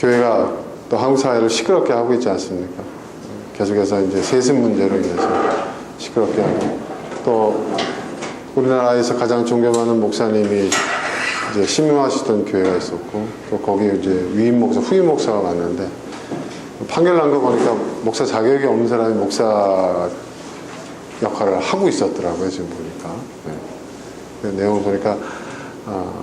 교회가 또 한국 사회를 시끄럽게 하고 있지 않습니까? 계속해서 이제 세습 문제로 인해서 시끄럽게 하고, 또 우리나라에서 가장 존경하는 목사님이 이제 신명하시던 교회가 있었고, 또 거기 이제 위임 목사, 후임 목사가 왔는데, 판결 난 거 보니까 목사 자격이 없는 사람이 목사 역할을 하고 있었더라고요, 지금 보니까. 네. 그 내용을 보니까,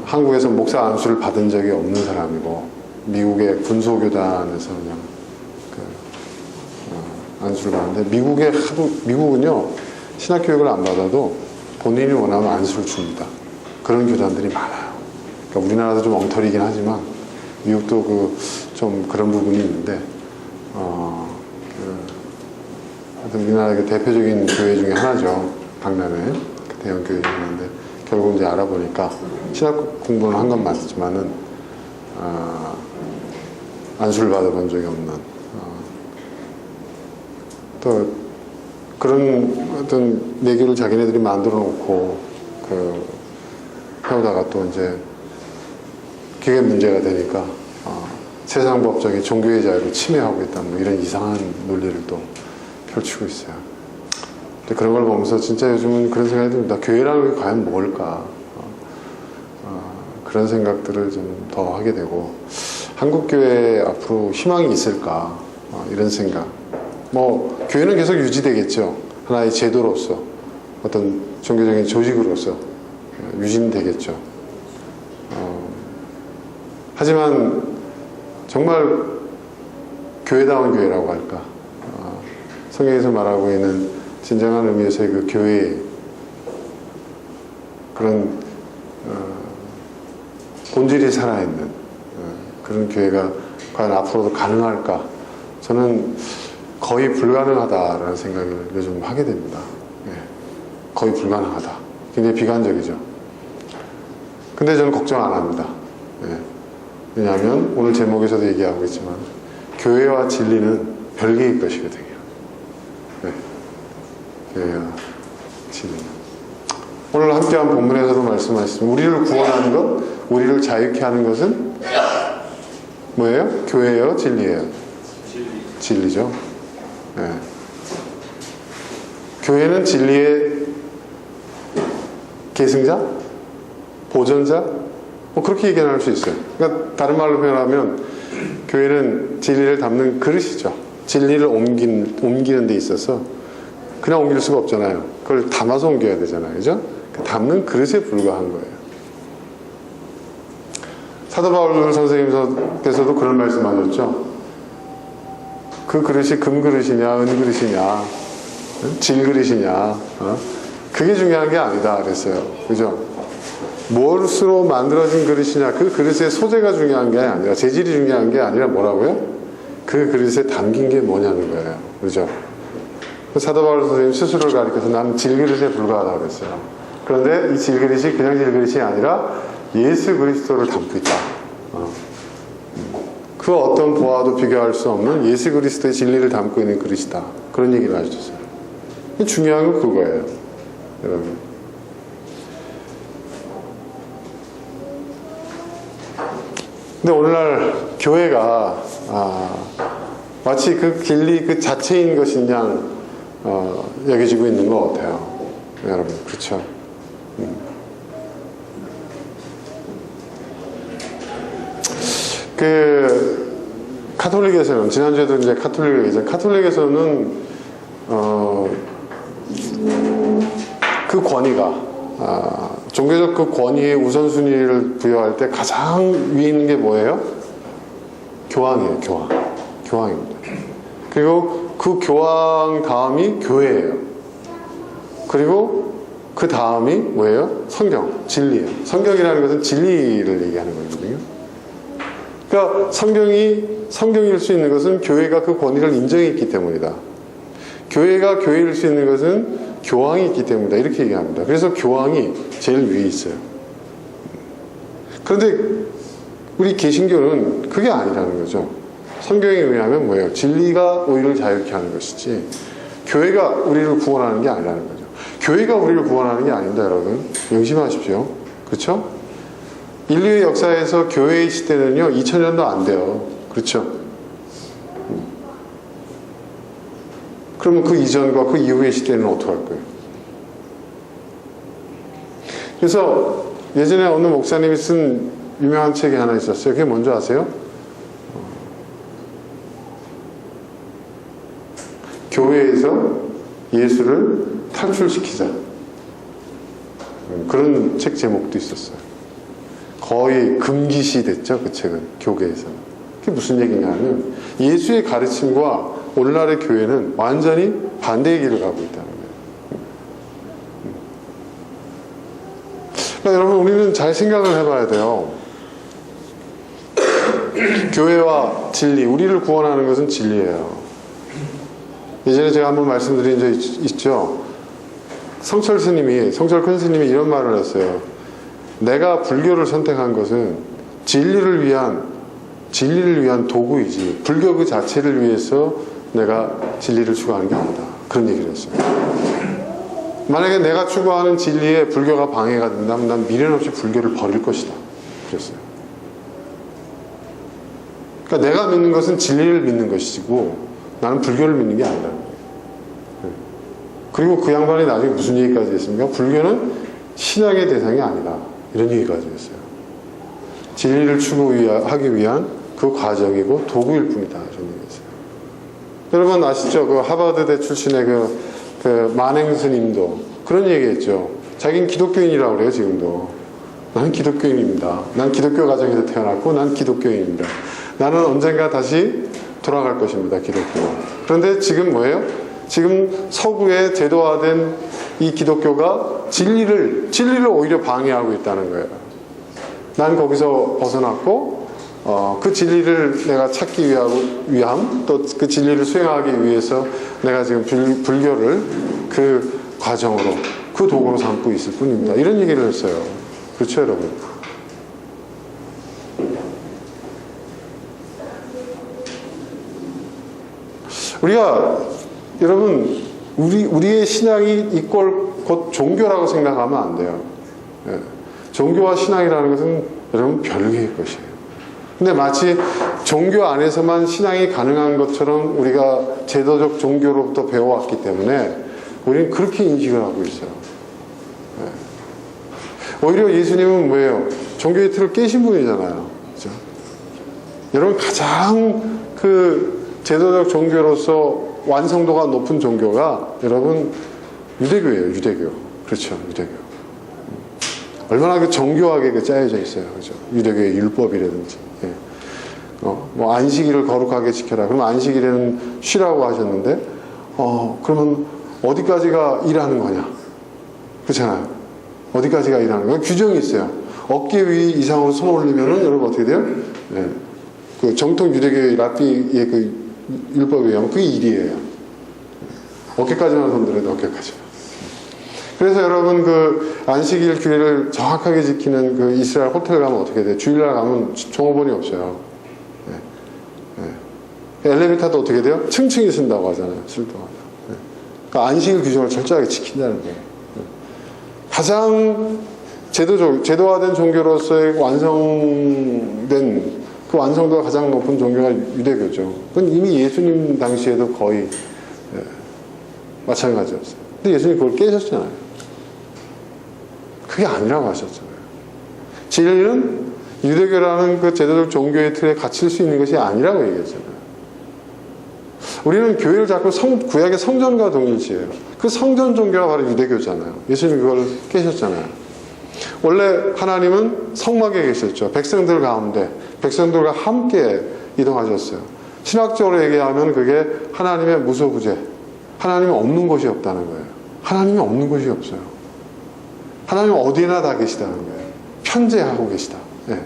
한국에서 목사 안수를 받은 적이 없는 사람이고, 미국의 군소교단에서 그냥 안수를 받는데, 미국은요, 신학교육을 안 받아도 본인이 원하면 안수를 줍니다. 그런 교단들이 많아요. 그러니까 우리나라도 좀 엉터리긴 하지만, 미국도 좀 그런 부분이 있는데, 하여튼 우리나라의 대표적인 교회 중에 하나죠. 강남에. 대형 교회 중에 하나인데, 결국 이제 알아보니까, 신학 공부는 한 건 맞지만은, 안수를 받아본 적이 없는, 또, 그런 어떤 내교를 자기네들이 만들어 놓고, 해오다가 또 이제, 그게 문제가 되니까, 세상 법정이 종교의 자유를 침해하고 있다, 뭐 이런 이상한 논리를 또 펼치고 있어요. 근데 그런 걸 보면서 진짜 요즘은 그런 생각이 듭니다. 교회라는 게 과연 뭘까? 그런 생각들을 좀 더 하게 되고, 한국 교회에 앞으로 희망이 있을까? 이런 생각. 뭐, 교회는 계속 유지되겠죠. 하나의 제도로서, 어떤 종교적인 조직으로서 유지는 되겠죠. 하지만, 정말 교회다운 교회라고 할까? 성경에서 말하고 있는 진정한 의미에서의 그 교회의 그런 본질이 살아있는 그런 교회가 과연 앞으로도 가능할까? 저는 거의 불가능하다라는 생각을 요즘 하게 됩니다. 거의 불가능하다. 굉장히 비관적이죠. 근데 저는 걱정 안 합니다. 왜냐하면 오늘 제목에서도 얘기하고 있지만 교회와 진리는 별개의 것이거든요. 교회와 진리는. 오늘 함께한 본문에서도 말씀하셨습니다. 우리를 구원하는 것, 우리를 자유케 하는 것은 뭐예요? 교회예요? 진리예요? 진리죠. 교회는 진리의 계승자? 보전자? 뭐 그렇게 얘기할 수 있어요. 그러니까 다른 말로 표현하면 교회는 진리를 담는 그릇이죠. 진리를 옮기는 데 있어서 그냥 옮길 수가 없잖아요. 그걸 담아서 옮겨야 되잖아요. 그죠? 담는 그릇에 불과한 거예요. 사도 바울 선생님께서도 그런 말씀 하셨죠. 그 그릇이 금 그릇이냐, 은 그릇이냐, 질 그릇이냐, 그게 중요한 게 아니다 그랬어요. 그죠? 무엇으로 만들어진 그릇이냐, 그 그릇의 소재가 중요한 게 아니라, 재질이 중요한 게 아니라 뭐라고요? 그 그릇에 담긴 게 뭐냐는 거예요. 그죠? 사도 바울 선생님 스스로를 가리켜서 난 질그릇에 불과하다고 그랬어요. 그런데 이 질그릇이 그냥 질그릇이 아니라 예수 그리스도를 담고 있다. 그 어떤 보아도 비교할 수 없는 예수 그리스도의 진리를 담고 있는 그릇이다. 그런 얘기를 해주셨어요. 중요한 건 그거예요. 여러분. 근데 오늘날 교회가 마치 그 진리 그 자체인 것인 양 여겨지고 있는 것 같아요. 여러분, 그렇죠? 카톨릭에서는, 지난주에도 이제 카톨릭을 얘기했잖아요. 카톨릭에서는 그 권위가 종교적 그 권위의 우선순위를 부여할 때 가장 위에 있는 게 뭐예요? 교황이에요. 교황입니다. 그리고 그 교황 다음이 교회예요. 그리고 그 다음이 뭐예요? 성경, 진리예요. 성경이라는 것은 진리를 얘기하는 거거든요. 그러니까 성경일 수 있는 것은 교회가 그 권위를 인정했기 때문이다. 교회가 교회일 수 있는 것은 교황이 있기 때문이다. 이렇게 얘기합니다. 그래서 교황이 제일 위에 있어요. 그런데 우리 개신교는 그게 아니라는 거죠. 성경에 의하면 뭐예요? 진리가 우리를 자유케 하는 것이지 교회가 우리를 구원하는 게 아니라는 거죠. 교회가 우리를 구원하는 게 아닙니다, 여러분. 명심하십시오. 그렇죠? 인류의 역사에서 교회의 시대는요 2000년도 안 돼요. 그렇죠? 그러면 그 이전과 그 이후의 시대는 어떻게 할 거예요? 그래서 예전에 어느 목사님이 쓴 유명한 책이 하나 있었어요. 그게 뭔지 아세요? 교회에서 예수를 탈출시키자. 그런 책 제목도 있었어요. 거의 금기시 됐죠, 그 책은. 교계에서는. 그게 무슨 얘기냐면 예수의 가르침과 오늘날의 교회는 완전히 반대의 길을 가고 있다는 거예요. 그러니까 여러분, 우리는 잘 생각을 해봐야 돼요. 교회와 진리, 우리를 구원하는 것은 진리예요. 예전에 제가 한번 말씀드린 적 있죠. 성철 큰 스님이 이런 말을 했어요. 내가 불교를 선택한 것은 진리를 위한 도구이지 불교 그 자체를 위해서 내가 진리를 추구하는 게 아니다. 그런 얘기를 했어요. 만약에 내가 추구하는 진리에 불교가 방해가 된다면 난 미련 없이 불교를 버릴 것이다. 그랬어요. 그러니까 내가 믿는 것은 진리를 믿는 것이고 나는 불교를 믿는 게 아니다. 그리고 그 양반이 나중에 무슨 얘기까지 했습니까? 불교는 신앙의 대상이 아니다. 이런 얘기까지 했어요. 진리를 추구하기 위한 그 과정이고 도구일 뿐이다. 이런 얘기했어요. 여러분 아시죠? 그 하버드대 출신의 그 만행 스님도 그런 얘기했죠. 자기는 기독교인이라고 그래요. 지금도. 나는 기독교인입니다. 난 기독교 가정에서 태어났고 난 기독교인입니다. 나는 언젠가 다시 돌아갈 것입니다. 기독교. 그런데 지금 뭐예요? 지금 서구에 제도화된 이 기독교가 진리를 오히려 방해하고 있다는 거예요. 난 거기서 벗어났고 그 진리를 내가 찾기 위함 또 그 진리를 수행하기 위해서 내가 지금 불교를 그 과정으로 그 도구로 삼고 있을 뿐입니다. 이런 얘기를 했어요. 그렇죠, 여러분? 우리가 여러분 우리의 신앙이 이꼴 곧 종교라고 생각하면 안 돼요. 예. 종교와 신앙이라는 것은 여러분 별개의 것이에요. 근데 마치 종교 안에서만 신앙이 가능한 것처럼 우리가 제도적 종교로부터 배워왔기 때문에 우리는 그렇게 인식을 하고 있어요. 예. 오히려 예수님은 뭐예요? 종교의 틀을 깨신 분이잖아요. 그렇죠? 여러분 가장 그 제도적 종교로서 완성도가 높은 종교가 여러분 유대교예요. 유대교. 그렇죠. 유대교. 얼마나 그 정교하게 짜여져 있어요. 그죠? 유대교의 율법이라든지. 예. 뭐 안식일을 거룩하게 지켜라. 그럼 안식일에는 쉬라고 하셨는데, 그러면 어디까지가 일하는 거냐? 그렇잖아요. 어디까지가 일하는 거냐? 규정이 있어요. 어깨 위 이상으로 손 올리면은 여러분 어떻게 돼요? 예. 그 정통 유대교의 랍비의 그 율법에 의하면 그게 일이에요. 어깨까지만 손들어도 어깨까지만. 그래서 여러분 그 안식일 규례를 정확하게 지키는 그 이스라엘 호텔 가면 어떻게 돼요? 주일날 가면 종업원이 없어요. 네. 네. 엘리베이터도 어떻게 돼요? 층층이 쓴다고 하잖아요. 쓸 동안. 네. 그러니까 안식일 규정을 철저하게 지킨다는 거예요. 네. 가장 제도화된 종교로서의 완성된 그 완성도가 가장 높은 종교가 유대교죠. 그건 이미 예수님 당시에도 거의 마찬가지였어요. 근데 예수님 그걸 깨셨잖아요. 그게 아니라고 하셨잖아요. 진리는 유대교라는 그 제도적 종교의 틀에 갇힐 수 있는 것이 아니라고 얘기했잖아요. 우리는 교회를 자꾸 구약의 성전과 동일시해요. 그 성전 종교가 바로 유대교잖아요. 예수님이 그걸 깨셨잖아요. 원래 하나님은 성막에 계셨죠. 백성들 가운데 백성들과 함께 이동하셨어요. 신학적으로 얘기하면 그게 하나님의 무소부재, 하나님이 없는 곳이 없다는 거예요. 하나님이 없는 곳이 없어요. 하나님은 어디나 다 계시다는 거예요. 편재하고 계시다. 네.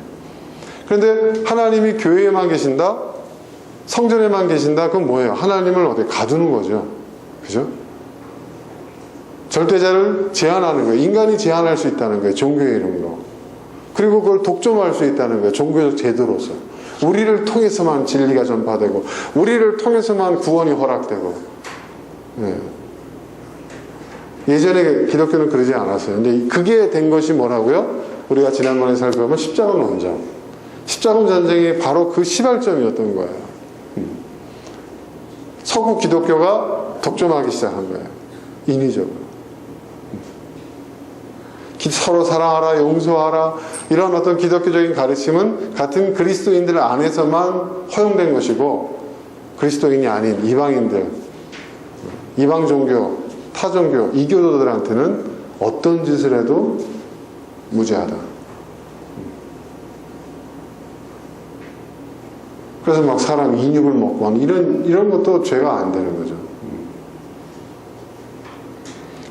그런데 하나님이 교회에만 계신다? 성전에만 계신다? 그건 뭐예요? 하나님을 어디 가두는 거죠. 그죠? 절대자를 제한하는 거예요. 인간이 제한할 수 있다는 거예요. 종교의 이름으로. 그리고 그걸 독점할 수 있다는 거예요. 종교적 제도로서. 우리를 통해서만 진리가 전파되고 우리를 통해서만 구원이 허락되고. 네. 예전에 기독교는 그러지 않았어요. 근데 그게 된 것이 뭐라고요? 우리가 지난번에 살펴보면 십자가 논쟁. 십자군 전쟁이 바로 그 시발점이었던 거예요. 서구 기독교가 독점하기 시작한 거예요. 인위적으로. 서로 사랑하라, 용서하라, 이런 어떤 기독교적인 가르침은 같은 그리스도인들 안에서만 허용된 것이고, 그리스도인이 아닌 이방인들, 이방 종교, 타 종교, 이교도들한테는 어떤 짓을 해도 무죄하다. 그래서 막 사람 인육을 먹고 하는 이런 것도 죄가 안 되는 거죠.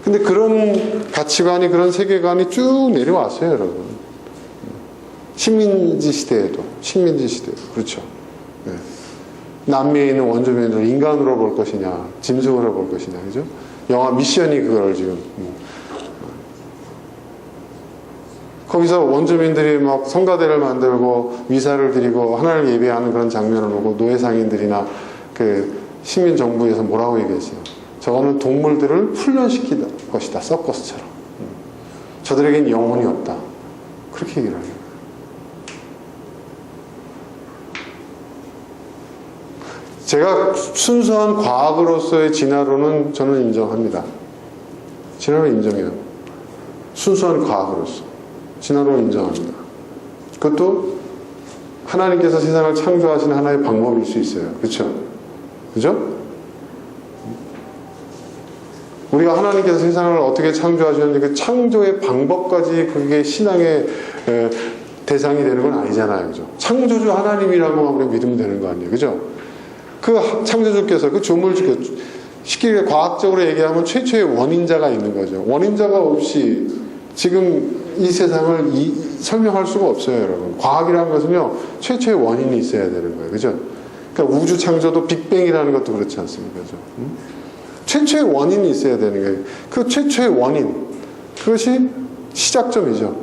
근데 그런 가치관이, 그런 세계관이 쭉 내려왔어요, 여러분. 식민지 시대에도. 그렇죠. 네. 남미에 있는 원주민들을 인간으로 볼 것이냐, 짐승으로 볼 것이냐, 그죠? 영화 미션이 그걸 지금. 거기서 원주민들이 막 성가대를 만들고 미사를 드리고 하나님을 예배하는 그런 장면을 보고 노예상인들이나 그 식민정부에서 뭐라고 얘기했어요? 저거는 동물들을 훈련시킬 것이다, 서커스처럼. 저들에겐 영혼이 없다. 그렇게 얘기를 해요. 제가 순수한 과학으로서의 진화론은 저는 인정합니다. 진화론 인정해요. 순수한 과학으로서. 진화론 인정합니다. 그것도 하나님께서 세상을 창조하시는 하나의 방법일 수 있어요. 그렇죠? 그죠? 우리가 하나님께서 세상을 어떻게 창조하셨는지 그 창조의 방법까지 그게 신앙의 대상이 되는 건 아니잖아요. 그죠? 창조주 하나님이라고 우리가 믿으면 되는 거 아니에요. 그죠? 그 창조주께서, 그 조물주께서, 쉽게 과학적으로 얘기하면 최초의 원인자가 있는 거죠. 원인자가 없이 지금 이 세상을 설명할 수가 없어요, 여러분. 과학이라는 것은요, 최초의 원인이 있어야 되는 거예요. 그죠? 그러니까 우주 창조도 빅뱅이라는 것도 그렇지 않습니까? 그죠? 최초의 원인이 있어야 되는 거예요. 그 최초의 원인, 그것이 시작점이죠.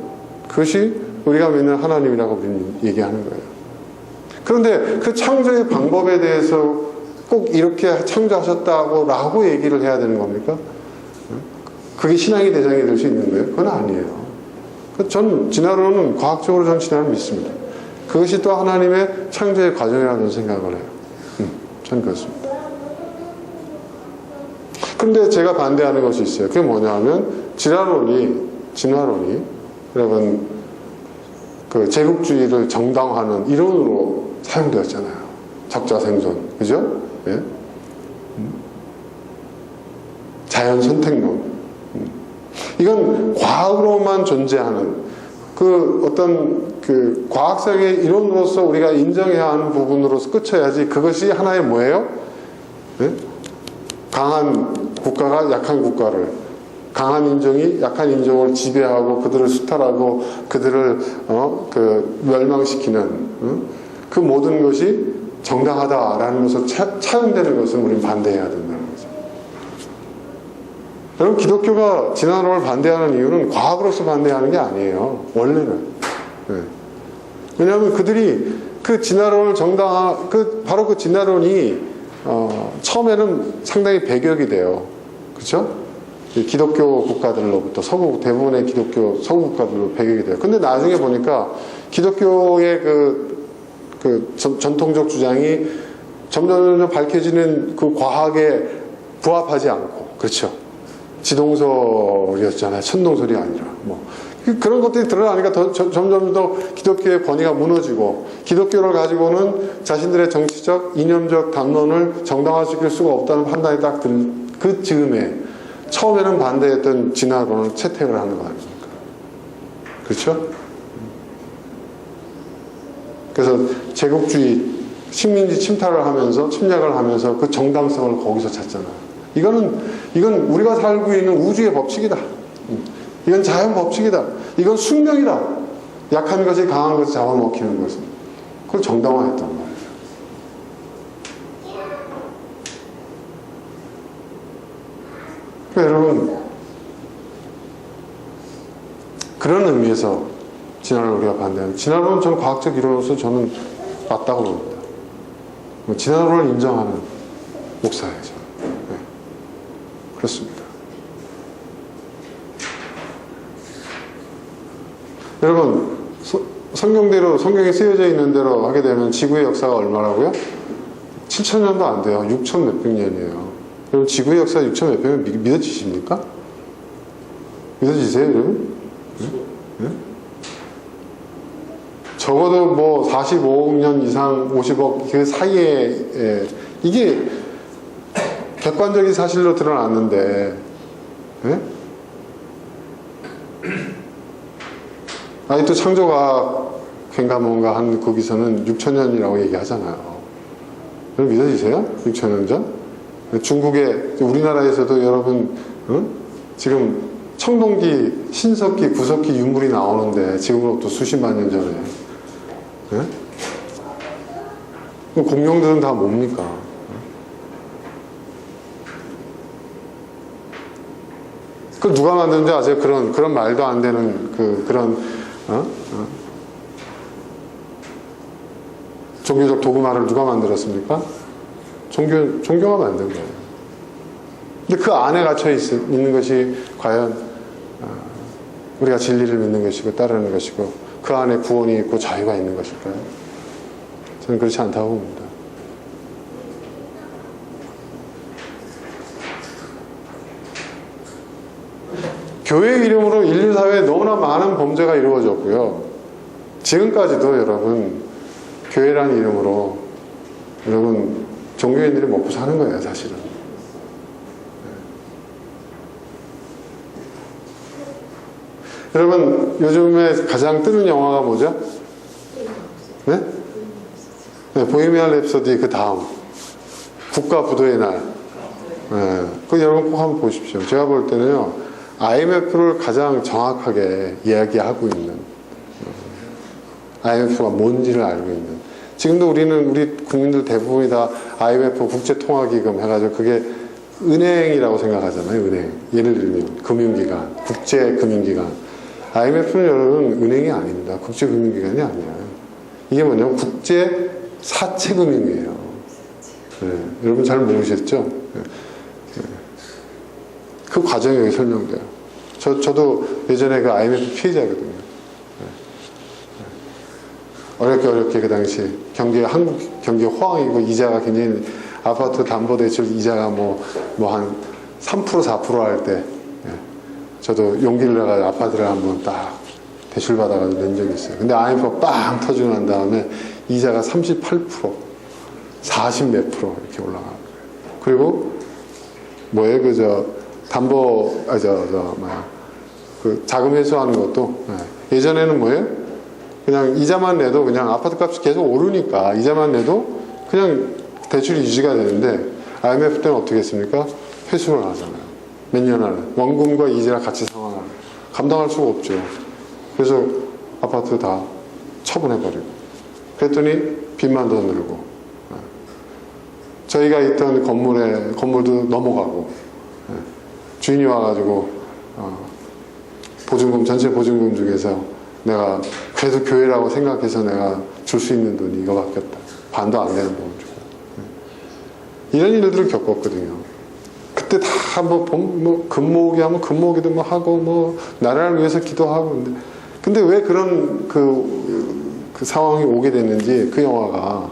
그것이 우리가 믿는 하나님이라고 우리는 얘기하는 거예요. 그런데 그 창조의 방법에 대해서 꼭 이렇게 창조하셨다고 라고 얘기를 해야 되는 겁니까? 그게 신앙의 대상이 될 수 있는 거예요? 그건 아니에요. 전 진화론은 과학적으로 전 진화를 믿습니다. 그것이 또 하나님의 창조의 과정이라는 생각을 해요. 전 그렇습니다. 그런데 제가 반대하는 것이 있어요. 그게 뭐냐 하면 진화론이 여러분 그 제국주의를 정당화하는 이론으로 사용되었잖아요. 적자생존, 그죠? 예? 자연 선택론. 이건 과학으로만 존재하는 그 어떤 그 과학적인 이론으로서 우리가 인정해야 하는 부분으로서 끝쳐야지. 그것이 하나의 뭐예요? 예? 강한 국가가 약한 국가를, 강한 인종이 약한 인종을 지배하고 그들을 수탈하고 그들을 멸망시키는 그 모든 것이 정당하다라는 것을 차용되는 것을 우리는 반대해야 된다는 거죠. 여러분, 기독교가 진화론을 반대하는 이유는 과학으로서 반대하는 게 아니에요. 원래는. 네. 왜냐하면 그들이 그 진화론을 바로 그 진화론이 처음에는 상당히 배격이 돼요. 그렇죠? 기독교 국가들로부터 대부분의 기독교 서구 국가들로 배격이 돼요. 근데 나중에 보니까 기독교의 그 전통적 주장이 점점 밝혀지는 그 과학에 부합하지 않고, 그렇죠? 지동설이었잖아요. 천동설이 아니라. 그런 것들이 드러나니까 점점 더 기독교의 권위가 무너지고, 기독교를 가지고는 자신들의 정치적, 이념적 담론을 정당화시킬 수가 없다는 판단이 딱 든 그 즈음에 처음에는 반대했던 진화론을 채택을 하는 거 아닙니까? 그렇죠? 그래서 제국주의, 식민지 침략을 하면서 그 정당성을 거기서 찾잖아요. 이건 우리가 살고 있는 우주의 법칙이다. 이건 자연 법칙이다. 이건 숙명이다. 약한 것이 강한 것을 잡아먹히는 것은. 그걸 정당화했단 말이에요. 그러니까 여러분, 그런 의미에서 진화론을 우리가 반대하는, 진화론은 저는 과학적 이론으로서 저는 맞다고 봅니다. 진화론을 인정하는 목사예요, 저는. 네. 그렇습니다. 여러분, 성경대로, 성경에 쓰여져 있는 대로 하게 되면 지구의 역사가 얼마라고요? 7,000년도 안 돼요. 6천 몇백 년이에요. 그럼 지구의 역사 6천 몇백 년 믿어지십니까? 믿어지세요, 여러분? 네? 적어도 뭐 45억 년 이상 50억 그 사이에 이게 객관적인 사실로 드러났는데, 네? 아직도 창조과학인가 뭔가 한 거기서는 6천년이라고 얘기하잖아요. 그럼 믿어지세요? 6천년 전? 중국에, 우리나라에서도 여러분, 지금 청동기, 신석기, 구석기 유물이 나오는데 지금으로부터 수십만 년 전에. 네? 공룡들은 다 뭡니까? 그걸 누가 만드는지 아세요? 그런 말도 안 되는 그런 종교적 도구말을 누가 만들었습니까? 종교가 만든 거예요. 근데 그 안에 갇혀 있는 것이 과연 우리가 진리를 믿는 것이고 따르는 것이고 그 안에 구원이 있고 자유가 있는 것일까요? 저는 그렇지 않다고 봅니다. 교회 이름으로 인류 사회에 너무나 많은 범죄가 이루어졌고요. 지금까지도 여러분 교회라는 이름으로 여러분 종교인들이 먹고 사는 거예요, 사실은. 여러분 요즘에 가장 뜨는 영화가 뭐죠? 네? 네, 보헤미안 랩소디 그 다음 국가 부도의 날. 네, 그 여러분 꼭 한번 보십시오. 제가 볼 때는요. IMF를 가장 정확하게 이야기하고 있는 IMF가 뭔지를 알고 있는 지금도 우리 국민들 대부분이 다 IMF 국제통화기금 해가지고 그게 은행이라고 생각하잖아요. 은행. 예를 들면 금융기관, 국제금융기관. IMF는 여러분 은행이 아닙니다. 국제금융기관이 아니에요. 이게 뭐냐면 국제사채금융이에요. 네, 여러분 잘 모르셨죠? 네. 그 과정이 여기 설명돼요. 저도 예전에 그 IMF 피해자거든요. 어렵게 그 당시 한국 경기 호황이고 이자가 굉장히 아파트 담보대출 이자가 뭐 한 3% 4% 할 때 저도 용기를 내가 아파트를 한번 딱 대출 받아가지고 낸 적이 있어요. 근데 IMF가 빵 터지고 난 다음에 이자가 38%, 40 몇 프로 이렇게 올라가고 그리고 뭐예요 그 자금 회수하는 것도 예전에는 뭐예요? 그냥 이자만 내도 그냥 아파트 값이 계속 오르니까 이자만 내도 그냥 대출이 유지가 되는데 IMF 때는 어떻게 했습니까? 회수를 하잖아요. 몇 년 안에 원금과 이자랑 같이 상환하는 감당할 수가 없죠. 그래서 아파트 다 처분해버리고 그랬더니 빚만 더 늘고 저희가 있던 건물도 넘어가고 주인이 와가지고 보증금 전체 보증금 중에서 내가 그래도 교회라고 생각해서 내가 줄 수 있는 돈이 이거밖에 없다. 반도 안 되는 돈을 주고 이런 일들을 겪었거든요. 그때 다 뭐 금모으기 하면 금모으기도 뭐 하고 뭐 나라를 위해서 기도하고 근데 왜 그런 그 상황이 오게 됐는지 그 영화가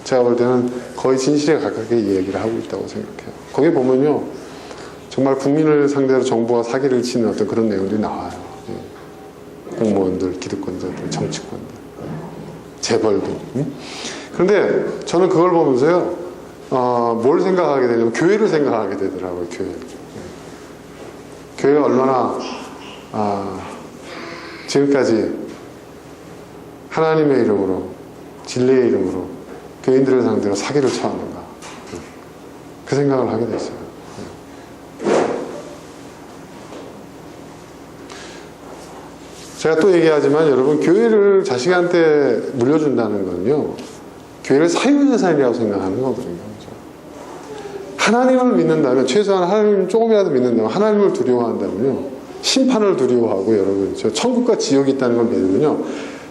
제가 볼 때는 거의 진실에 가깝게 얘기를 하고 있다고 생각해요. 거기 보면요. 정말 국민을 상대로 정부가 사기를 치는 어떤 그런 내용들이 나와요. 공무원들, 기득권자들, 정치권들, 재벌들. 그런데 저는 그걸 보면서요, 뭘 생각하게 되냐면 교회를 생각하게 되더라고요. 교회가 얼마나 지금까지 하나님의 이름으로, 진리의 이름으로 교인들을 상대로 사기를 쳐왔는가. 그 생각을 하게 됐어요. 제가 또 얘기하지만 여러분 교회를 자식한테 물려준다는 건요 교회를 사유재산이라고 생각하는 거거든요. 하나님을 믿는다면 최소한 하나님 조금이라도 믿는다면 하나님을 두려워한다면요 심판을 두려워하고 여러분 저 천국과 지옥이 있다는 걸 믿으면요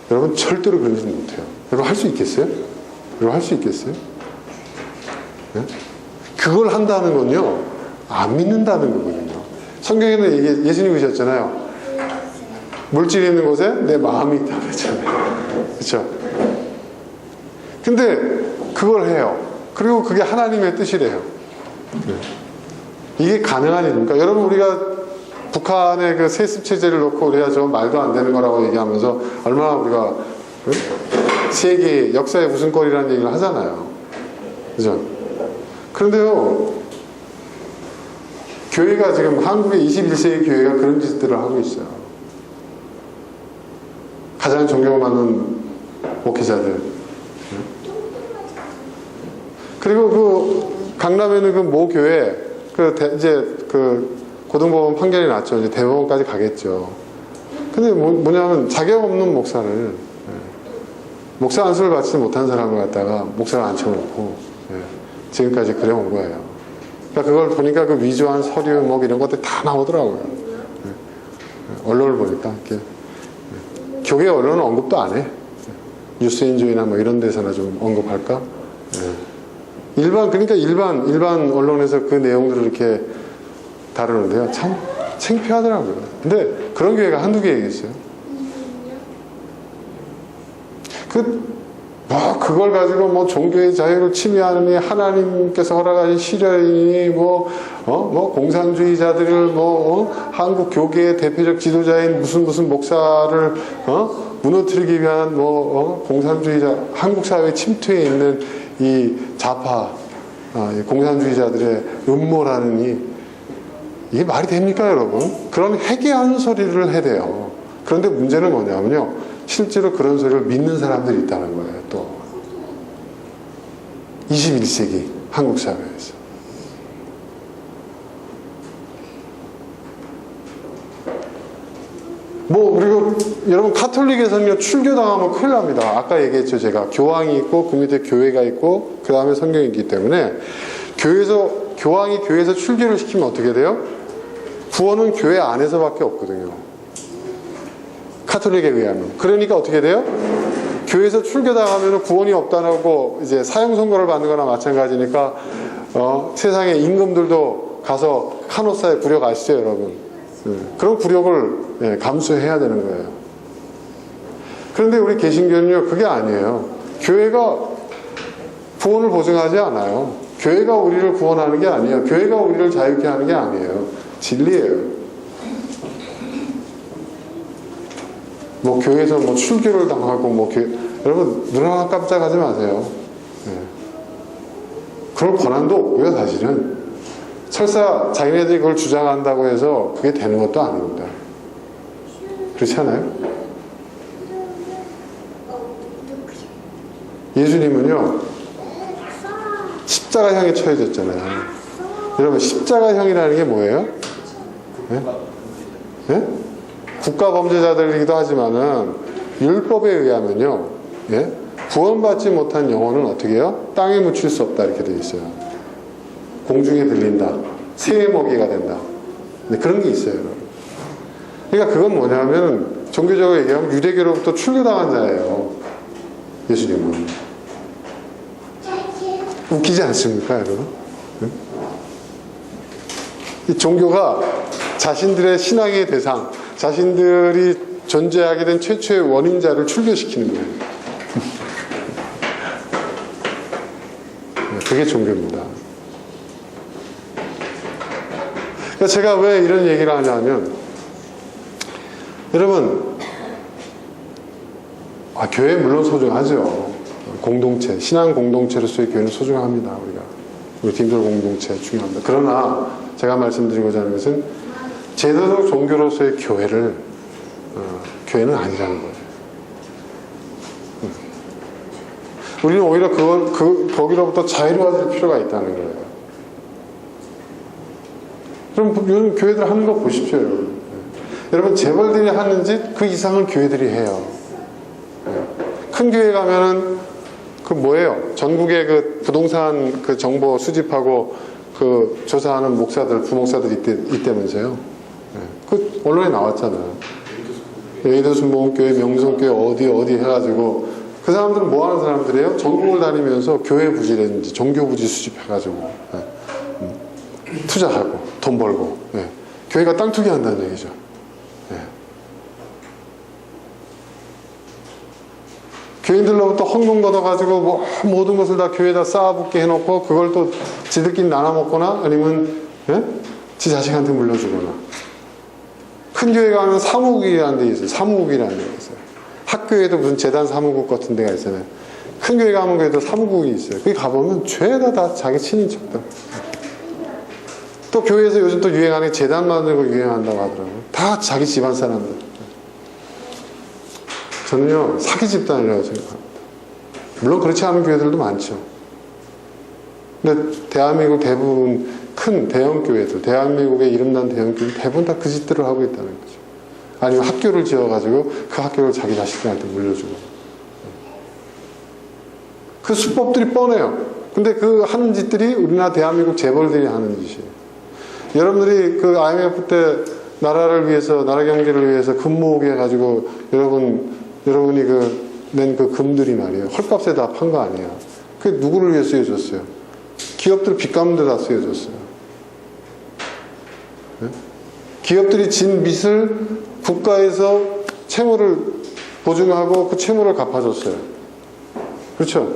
여러분 절대로 그러지 못해요. 여러분 할 수 있겠어요? 여러분 할 수 있겠어요? 네? 그걸 한다는 건요 안 믿는다는 거거든요. 성경에는 이게 예수님이 그러셨잖아요. 물질이 있는 곳에 내 마음이 있다고 했잖아요. 그렇죠? 근데 그걸 해요. 그리고 그게 하나님의 뜻이래요. 이게 가능한 일입니까? 여러분, 우리가 북한의 그 세습 체제를 놓고 우리가 저 말도 안 되는 거라고 얘기하면서 얼마나 우리가 세계 역사의 웃음거리라는 얘기를 하잖아요. 그죠? 그런데요, 교회가 지금 한국의 21세기 교회가 그런 짓들을 하고 있어요. 가장 존경받는 목회자들. 그리고 그 강남에는 그 모 교회 이제 그 고등법원 판결이 났죠. 이제 대법원까지 가겠죠. 근데 뭐냐면 자격 없는 목사를, 목사 안수를 받지 못한 사람을 갖다가 목사를 앉혀놓고 지금까지 그래 온 거예요. 그러니까 그걸 보니까 그 위조한 서류 뭐 이런 것들 다 나오더라고요. 언론을 보니까 이렇게. 교회 언론은 언급도 안 해. 뉴스인조이나 뭐 이런 데서나 좀 언급할까? 그러니까 일반 언론에서 그 내용들을 이렇게 다루는데요. 참 창피하더라고요. 근데 그런 교회가 한두 개 있어요. 그걸 가지고 뭐 종교의 자유를 침해하느니 하나님께서 허락하신 시련이니 공산주의자들을 한국 교계의 대표적 지도자인 무슨 목사를 무너뜨리기 위한 공산주의자, 한국 사회 침투에 있는 이 좌파 공산주의자들의 음모라느니 이게 말이 됩니까, 여러분? 그런 회개하는 소리를 해대요. 그런데 문제는 뭐냐면요, 실제로 그런 소리를 믿는 사람들이 있다는 거예요. 또 21세기 한국 사회에서. 그리고 여러분, 가톨릭에서는요, 출교당하면 큰일 납니다. 아까 얘기했죠, 제가. 교황이 있고 그 밑에 교회가 있고 그 다음에 성경이 있기 때문에 교황이 교회에서 출교를 시키면 어떻게 돼요? 구원은 교회 안에서밖에 없거든요. 카톨릭에 의하면. 그러니까 어떻게 돼요? 교회에서 출교당하면 구원이 없다고 이제 사형 선고를 받는 거나 마찬가지니까 세상의 임금들도 가서 카노사의 굴욕 아시죠, 여러분? 그런 굴욕을 감수해야 되는 거예요. 그런데 우리 개신교는요, 그게 아니에요. 교회가 구원을 보증하지 않아요. 교회가 우리를 구원하는 게 아니에요. 교회가 우리를 자유케 하는 게 아니에요. 진리예요. 교회에서 출교를 당하고 여러분, 눈 하나 깜짝하지 마세요. 그럴 권한도 없고요, 사실은. 설사 자기네들이 그걸 주장한다고 해서 그게 되는 것도 아닙니다. 그렇지 않아요? 예수님은요, 십자가형에 처해졌잖아요. 여러분, 십자가형이라는 게 뭐예요? 네? 국가범죄자들이기도 하지만은 율법에 의하면요, 구원받지 못한 영혼은 어떻게 해요? 땅에 묻힐 수 없다, 이렇게 되어 있어요. 공중에 들린다, 새의 먹이가 된다. 그런 게 있어요, 여러분. 그러니까 그건 뭐냐면, 종교적으로 얘기하면 유대교로부터 출교당한 자예요, 예수님은. 웃기지 않습니까, 여러분? 이 종교가 자신들의 신앙의 대상, 자신들이 존재하게 된 최초의 원인자를 출교시키는 거예요. 그게 종교입니다. 그러니까 제가 왜 이런 얘기를 하냐면, 여러분, 교회 물론 소중하죠. 공동체, 신앙 공동체로서의 교회는 소중합니다. 우리 팀들 공동체 중요합니다. 그러나 제가 말씀드리고자 하는 것은 제도적 종교로서의 교회는 아니라는 거예요. 우리는 오히려 거기로부터 자유로워질 필요가 있다는 거예요. 그럼 요즘 교회들 하는 거 보십시오, 여러분. 여러분, 재벌들이 하는 짓 그 이상을 교회들이 해요. 큰 교회 가면은 전국의 그 부동산 그 정보 수집하고 그 조사하는 목사들, 부목사들 있다면서요. 그 언론에 나왔잖아요. 여의도 순복음교회, 명성교회 어디 해가지고 그 사람들은 뭐 하는 사람들이에요? 전국을 다니면서 교회 부지라든지 종교 부지 수집해가지고 투자하고 돈 벌고 교회가 땅 투기한다는 얘기죠. 교인들로부터 헌금 걷어가지고 뭐 모든 것을 다 교회에다 쌓아붓게 해놓고 그걸 또 지들끼리 나눠 먹거나 아니면 예? 지 자식한테 물려주거나. 큰 교회 가면 사무국이라는 데 있어요. 사무국이라는 데 있어요. 학교에도 무슨 재단 사무국 같은 데가 있잖아요. 큰 교회 가면 그래도 사무국이 있어요. 거기 가보면 죄다 다 자기 친인척들. 또 교회에서 요즘 또 유행하는 재단 만들고 유행한다고 하더라고요. 다 자기 집안 사람들. 저는요, 사기 집단이라고 생각합니다. 물론 그렇지 않은 교회들도 많죠. 근데 대한민국 대부분 큰 대형 교회들, 대한민국의 이름난 대형 교회들 대부분 다 그 짓들을 하고 있다는 거죠. 아니면 학교를 지어가지고 그 학교를 자기 자식들한테 물려주고. 그 수법들이 뻔해요. 근데 그 하는 짓들이 우리나라 대한민국 재벌들이 하는 짓이에요. 여러분들이 그 IMF 때 나라를 위해서, 나라 경제를 위해서 금 모으게 해가지고 여러분이 낸 그 금들이 말이에요. 헐값에 다 판 거 아니에요. 그게 누구를 위해 쓰여졌어요? 기업들 빚 갚는 데다 쓰여졌어요. 네? 기업들이 진 빚을 국가에서 채무를 보증하고 그 채무를 갚아줬어요. 그렇죠?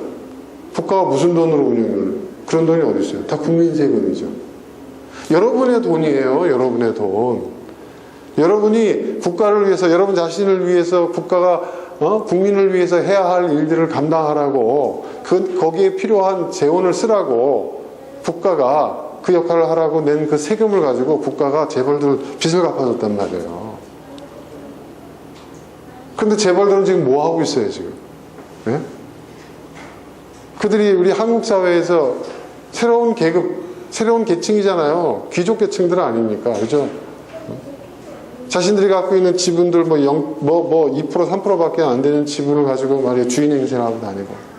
국가가 무슨 돈으로 운영을? 그런 돈이 어디 있어요? 다 국민 세금이죠. 여러분의 돈이에요. 여러분의 돈. 여러분이 국가를 위해서, 여러분 자신을 위해서 국가가 국민을 위해서 해야 할 일들을 감당하라고 거기에 필요한 재원을 쓰라고 국가가 그 역할을 하라고 낸 그 세금을 가지고 국가가 재벌들 빚을 갚아줬단 말이에요. 그런데 재벌들은 지금 뭐 하고 있어요 지금? 네? 그들이 우리 한국 사회에서 새로운 계급, 새로운 계층이잖아요. 귀족 계층들 아닙니까? 그죠? 자신들이 갖고 있는 지분들 2% 3%밖에 안 되는 지분을 가지고 말이에요. 주인 행세를 하고 다니고.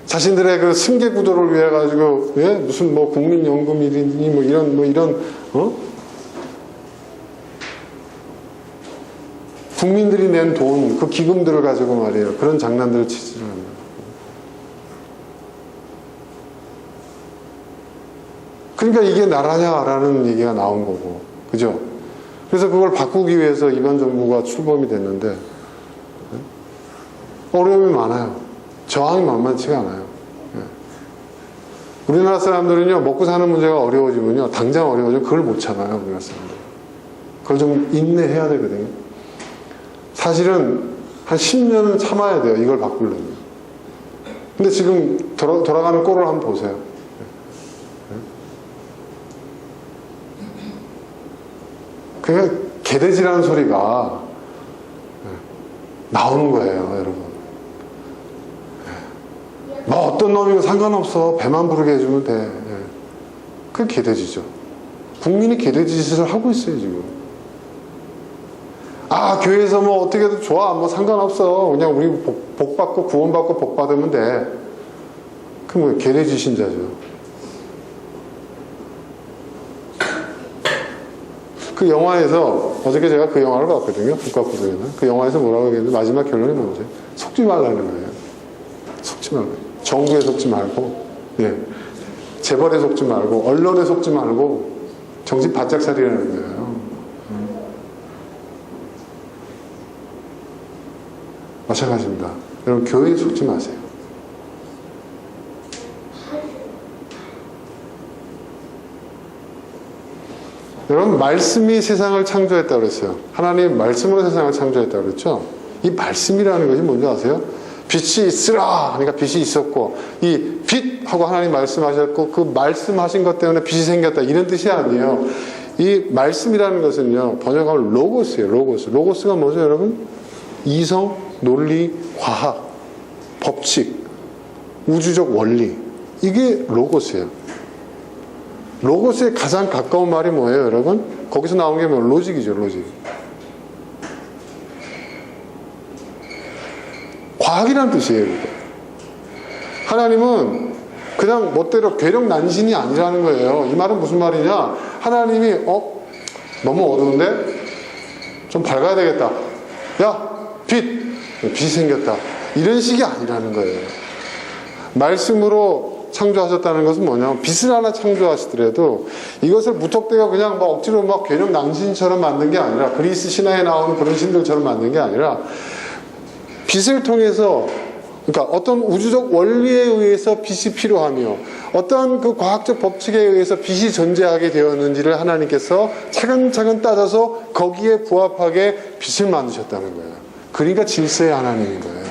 자신들의 그 승계 구도를 위해 가지고 예? 무슨 국민연금이니 이런 국민들이 낸 돈, 그 기금들을 가지고 말이에요. 그런 장난들을 치지를 합니다. 그러니까 이게 나라냐라는 얘기가 나온 거고. 그죠? 그래서 그걸 바꾸기 위해서 이번 정부가 출범이 됐는데 어려움이 많아요. 저항이 만만치가 않아요. 우리나라 사람들은요, 먹고 사는 문제가 어려워지면요, 당장 어려워지면 그걸 못 참아요, 우리나라 사람들. 그걸 좀 인내해야 되거든요. 사실은 한 10년은 참아야 돼요, 이걸 바꾸려면. 근데 지금 돌아가는 꼴을 한번 보세요. 그러니까 개돼지라는 소리가 나오는 거예요, 여러분. 뭐 어떤 놈이면 상관없어. 배만 부르게 해주면 돼. 그게 개돼지죠. 국민이 개돼지 짓을 하고 있어요, 지금. 아, 교회에서 뭐 어떻게 해도 좋아. 뭐 상관없어. 그냥 우리 복 받고 구원받고 복 받으면 돼. 그럼 뭐 개돼지 신자죠. 그 영화에서 어저께 제가 그 영화를 봤거든요. 국가구조에는. 그 영화에서 뭐라고 얘기했는데 마지막 결론이 뭐죠? 속지 말라는 거예요. 속지 말고. 정부에 속지 말고, 예. 재벌에 속지 말고, 언론에 속지 말고, 정신 바짝 차리라는 거예요. 마찬가지입니다. 여러분, 교회에 속지 마세요. 여러분, 말씀이 세상을 창조했다고 그랬어요. 하나님 말씀으로 세상을 창조했다고 그랬죠? 이 말씀이라는 것이 뭔지 아세요? 빛이 있으라 하니까 빛이 있었고, 이 빛 하고 하나님 말씀하셨고, 그 말씀하신 것 때문에 빛이 생겼다, 이런 뜻이 아니에요. 이 말씀이라는 것은요, 번역하면 로고스예요. 로고스가 뭐죠, 여러분? 이성, 논리, 과학, 법칙, 우주적 원리, 이게 로고스예요. 로고스에 가장 가까운 말이 뭐예요, 여러분? 거기서 나온 게 뭐? 로직이죠, 로직. 과학이라는 뜻이에요, 이게. 하나님은 그냥 멋대로 괴력난신이 아니라는 거예요. 이 말은 무슨 말이냐? 하나님이 너무 어두운데? 좀 밝아야 되겠다. 야, 빛이 생겼다. 이런 식이 아니라는 거예요. 말씀으로 창조하셨다는 것은 뭐냐면, 빛을 하나 창조하시더라도 이것을 무턱대고 그냥 막 억지로 막 괴력난신처럼 만든 게 아니라, 그리스 신화에 나오는 그런 신들처럼 만든 게 아니라, 빛을 통해서, 그러니까 어떤 우주적 원리에 의해서 빛이 필요하며 어떤 그 과학적 법칙에 의해서 빛이 존재하게 되었는지를 하나님께서 차근차근 따져서 거기에 부합하게 빛을 만드셨다는 거예요. 그러니까 질서의 하나님인 거예요.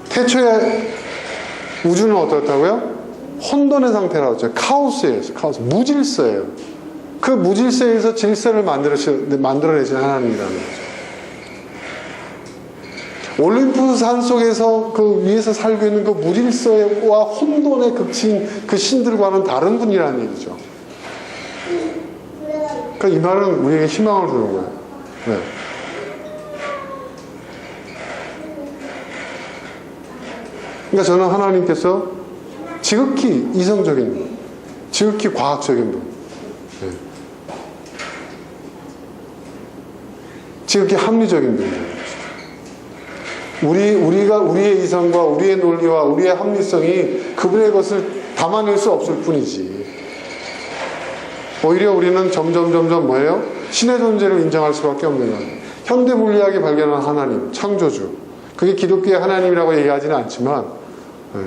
태초에 우주는 어떻다고요? 혼돈의 상태라고 했죠. 카오스예요. 카오스. 무질서예요. 그 무질서에서 질서를 만들어내신 하나님이라는 거죠. 올림푸스 산 속에서 그 위에서 살고 있는 그 무질서와 혼돈의 극치인 그 신들과는 다른 분이라는 얘기죠. 그러니까 이 말은 우리에게 희망을 주는 거예요. 네. 그러니까 저는 하나님께서 지극히 이성적인 분, 지극히 과학적인 분, 네. 지극히 합리적인 분이에요. 우리의 이성과 우리의 논리와 우리의 합리성이 그분의 것을 담아낼 수 없을 뿐이지. 오히려 우리는 점점 뭐예요? 신의 존재를 인정할 수밖에 없는 거예요. 현대 물리학이 발견한 하나님, 창조주. 그게 기독교의 하나님이라고 얘기하지는 않지만, 네.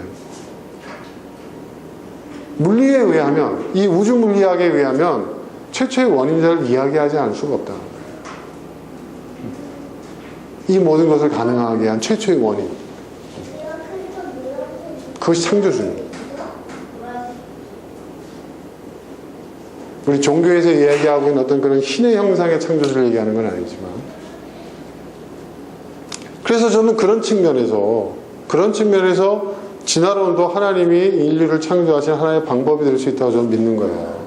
물리에 의하면, 이 우주 물리학에 의하면 최초의 원인자를 이야기하지 않을 수가 없다. 이 모든 것을 가능하게 한 최초의 원인, 그것이 창조주입니다. 우리 종교에서 이야기하고 있는 어떤 그런 신의 형상의 창조주를 얘기하는 건 아니지만, 그래서 저는 그런 측면에서 진화론도 하나님이 인류를 창조하신 하나의 방법이 될 수 있다고 저는 믿는 거예요.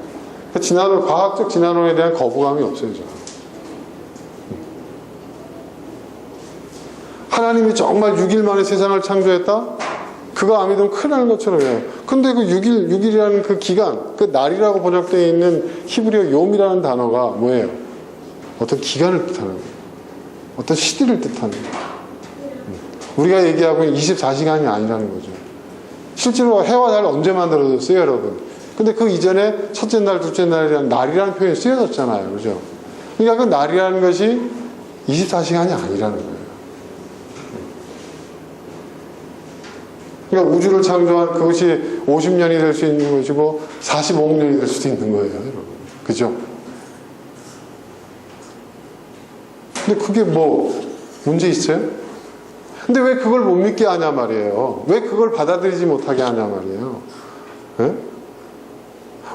과학적 진화론에 대한 거부감이 없어요, 저는. 하나님이 정말 6일 만에 세상을 창조했다? 그거 안 믿으면 큰일 나는 것처럼 해요. 근데 그 6일이라는 그 기간, 그 날이라고 번역되어 있는 히브리어 욤이라는 단어가 뭐예요? 어떤 기간을 뜻하는 거예요. 어떤 시대를 뜻하는 거예요. 우리가 얘기하고 있는 24시간이 아니라는 거죠. 실제로 해와 달 언제 만들어졌어요, 여러분? 근데 그 이전에 첫째 날, 둘째 날이라는 날이라는 표현이 쓰여졌잖아요. 그죠? 그러니까 그 날이라는 것이 24시간이 아니라는 거예요. 그러니까 우주를 창조한 그것이 50년이 될 수 있는 것이고 45억 년이 될 수도 있는 거예요, 여러분. 그죠? 근데 그게 뭐 문제 있어요? 근데 왜 그걸 못 믿게 하냐 말이에요. 왜 그걸 받아들이지 못하게 하냐 말이에요. 네?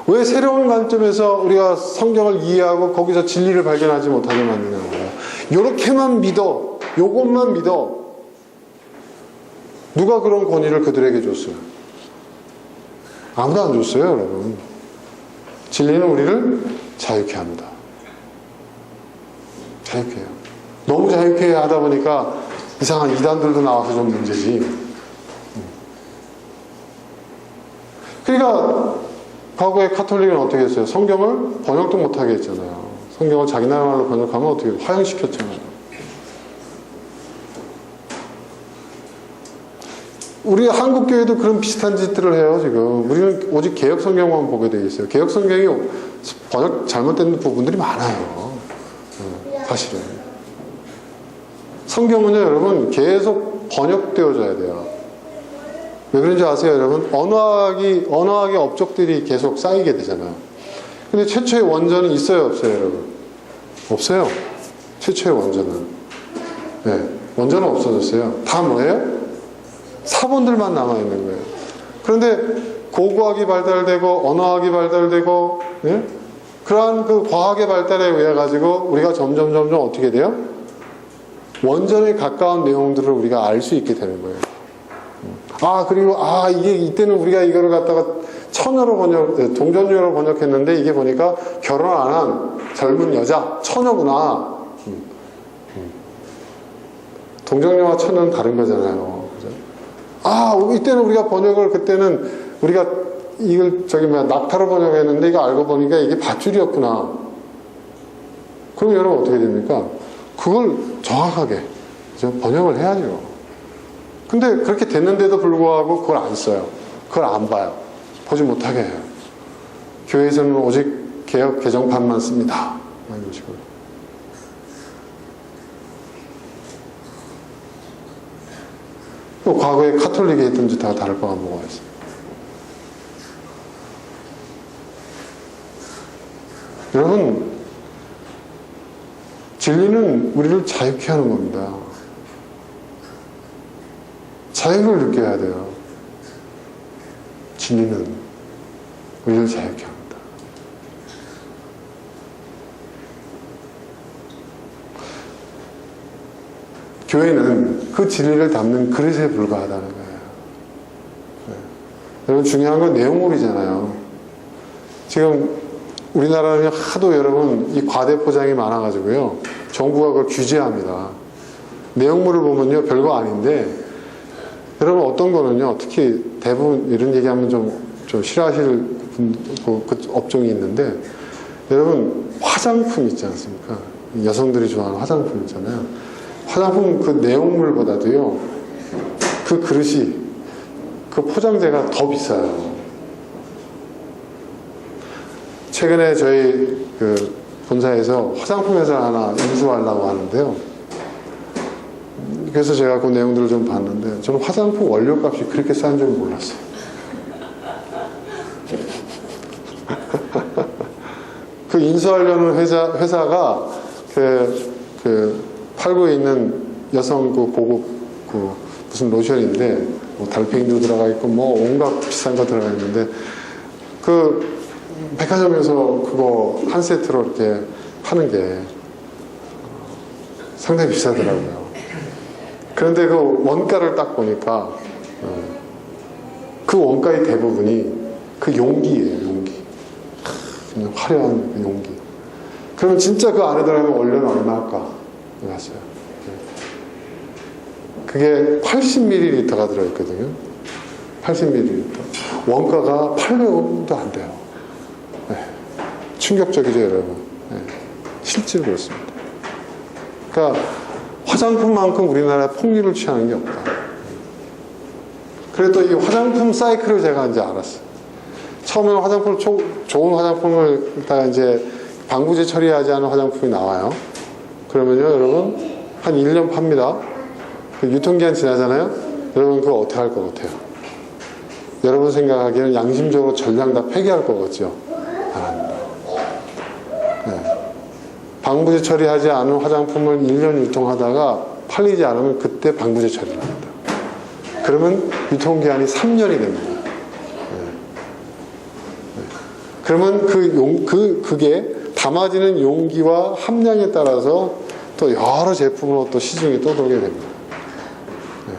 왜 새로운 관점에서 우리가 성경을 이해하고 거기서 진리를 발견하지 못하게 만드냐 말이에요. 요렇게만 믿어, 요것만 믿어. 누가 그런 권위를 그들에게 줬어요? 아무도 안 줬어요, 여러분. 진리는 우리를 자유케 합니다. 자유케 해요. 너무 자유케 하다 보니까 이상한 이단들도 나와서 좀 문제지. 그러니까 과거에 카톨릭은 어떻게 했어요? 성경을 번역도 못하게 했잖아요. 성경을 자기 나라 말로 번역하면 어떻게 해요? 화형시켰잖아요. 우리 한국교회도 그런 비슷한 짓들을 해요, 지금. 우리는 오직 개혁 성경만 보게 되어 있어요. 개혁 성경이 번역 잘못된 부분들이 많아요. 사실은. 성경은요, 여러분, 계속 번역되어져야 돼요. 왜 그런지 아세요, 여러분? 언어학의 업적들이 계속 쌓이게 되잖아요. 근데 최초의 원전은 있어요, 없어요, 여러분? 없어요. 최초의 원전은. 네. 원전은 없어졌어요. 다 뭐예요? 사본들만 남아있는 거예요. 그런데 고고학이 발달되고 언어학이 발달되고, 네? 그러한 그 과학의 발달에 의해 가지고 우리가 점점 어떻게 돼요? 원전에 가까운 내용들을 우리가 알 수 있게 되는 거예요. 그리고 이게 이때는 우리가 이거를 갖다가 동전녀로 번역했는데 이게 보니까 결혼 안 한 젊은 여자 처녀구나. 동정녀와 처녀는 다른 거잖아요. 이때는 우리가 번역을, 그때는 우리가 이걸 낙타로 번역했는데 이거 알고 보니까 이게 밧줄이었구나. 그럼 여러분 어떻게 됩니까? 그걸 정확하게 번역을 해야죠. 근데 그렇게 됐는데도 불구하고 그걸 안 써요. 그걸 안 봐요. 보지 못하게 해요. 교회에서는 오직 개혁 개정판만 씁니다. 이런 식으로. 또 과거에 카톨릭이 했던 짓하고 다를 바가 뭐가 있어요? 여러분, 진리는 우리를 자유케 하는 겁니다. 자유를 느껴야 돼요. 진리는 우리를 자유케 합니다. 교회는 그 진리를 담는 그릇에 불과하다는 거예요. 네. 여러분, 중요한 건 내용물이잖아요. 지금 우리나라는 하도 여러분 이 과대 포장이 많아가지고요, 정부가 그걸 규제합니다. 내용물을 보면요 별거 아닌데, 여러분 어떤 거는요, 특히 대부분 이런 얘기하면 좀 싫어하실 그 업종이 있는데, 여러분 화장품 있지 않습니까? 여성들이 좋아하는 화장품 있잖아요. 화장품 그 내용물보다도요, 그 그릇이, 그 포장재가 더 비싸요. 최근에 저희 그 본사에서 화장품 회사 하나 인수하려고 하는데요. 그래서 제가 그 내용들을 좀 봤는데, 저는 화장품 원료값이 그렇게 싼 줄 몰랐어요. 그 인수하려는 회사가 팔고 있는 여성 그 고급 그 무슨 로션인데, 뭐 달팽이도 들어가 있고 뭐 온갖 비싼 거 들어가 있는데, 그 백화점에서 그거 한 세트로 이렇게 파는 게 상당히 비싸더라고요. 그런데 그 원가를 딱 보니까 그 원가의 대부분이 그 용기예요, 용기. 그냥 화려한 그 용기. 그러면 진짜 그 안에 들어가는 원료는 얼마일까? 봤어요. 그게 80ml가 들어있거든요. 80ml. 원가가 800원도 안 돼요. 네. 충격적이죠, 여러분. 네. 실제로 그렇습니다. 그러니까 화장품만큼 우리나라에 폭리를 취하는 게 없다. 그래도 이 화장품 사이클을 제가 이제 알았어요. 처음에는 화장품, 좋은 화장품을 일단 이제 방부제 처리하지 않은 화장품이 나와요. 그러면요, 여러분, 한 1년 팝니다. 유통기한 지나잖아요? 여러분, 그거 어떻게 할 것 같아요? 여러분 생각하기에는 양심적으로 전량 다 폐기할 거겠죠? 안 합니다. 네. 방부제 처리하지 않은 화장품을 1년 유통하다가 팔리지 않으면 그때 방부제 처리를 합니다. 그러면 유통기한이 3년이 됩니다. 네. 네. 그러면 그게 담아지는 용기와 함량에 따라서 또 여러 제품으로 또 시중에 또 돌게 됩니다. 네.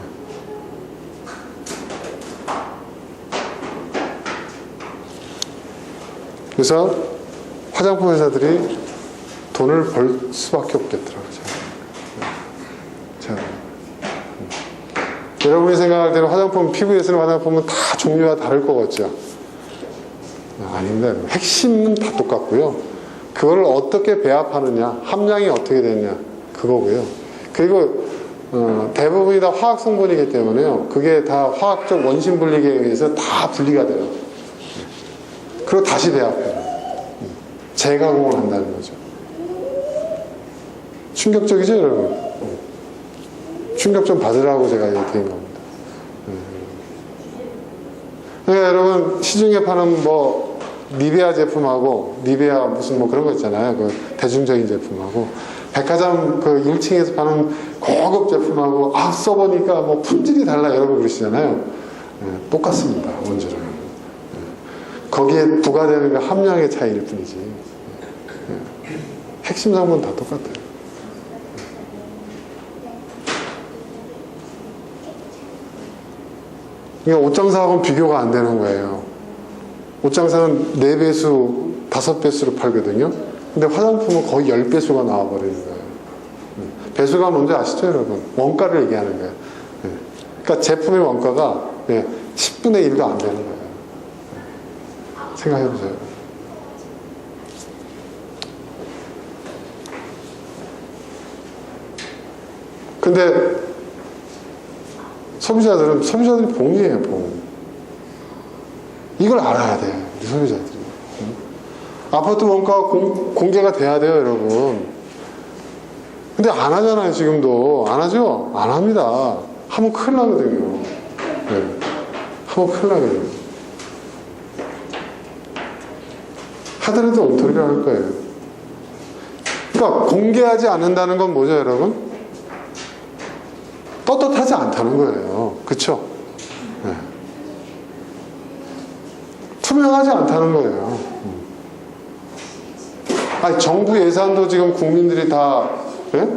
그래서 화장품 회사들이 돈을 벌 수밖에 없겠더라고요. 여러분이 생각할 때는 화장품, 피부에 쓰는 화장품은 다 종류가 다를 것 같죠? 아닙니다. 핵심은 다 똑같고요. 그걸 어떻게 배합하느냐, 함량이 어떻게 되느냐, 그거고요. 그리고 대부분이 다 화학 성분이기 때문에요. 그게 다 화학적 원심 분리에 의해서 다 분리가 돼요. 그리고 다시 배합해요. 재가공을 한다는 거죠. 충격적이죠, 여러분? 충격 좀 받으라고 제가 얘기한 겁니다. 그러니까 여러분, 시중에 파는 뭐 니베아 제품하고, 니베아 무슨 뭐 그런 거 있잖아요. 그 대중적인 제품하고, 백화점 그 1층에서 파는 고급 제품하고, 써보니까 뭐 품질이 달라, 여러분 그러시잖아요. 똑같습니다, 원주는. 거기에 부과되는 게 함량의 차이일 뿐이지. 핵심 성분은 다 똑같아요. 그러니까 옷장사하고는 비교가 안 되는 거예요. 옷장사는 4배수, 5배수로 팔거든요. 근데 화장품은 거의 10배수가 나와버리는 거예요. 배수가 뭔지 아시죠, 여러분? 원가를 얘기하는 거예요. 그러니까 제품의 원가가 10분의 1도 안 되는 거예요. 생각해보세요. 근데 소비자들이 봉이에요, 봉. 이걸 알아야 돼, 우리 소비자들이. 아파트 원가가 공개가 돼야 돼요, 여러분. 근데 안 하잖아요, 지금도. 안 하죠? 안 합니다. 하면 큰일 나거든요. 네. 하면 큰일 나거든요. 하더라도 엉터리를 할 거예요. 그러니까 공개하지 않는다는 건 뭐죠, 여러분? 떳떳하지 않다는 거예요. 그쵸? 네. 투명하지 않다는 거예요. 아니, 정부 예산도 지금 국민들이 다 네?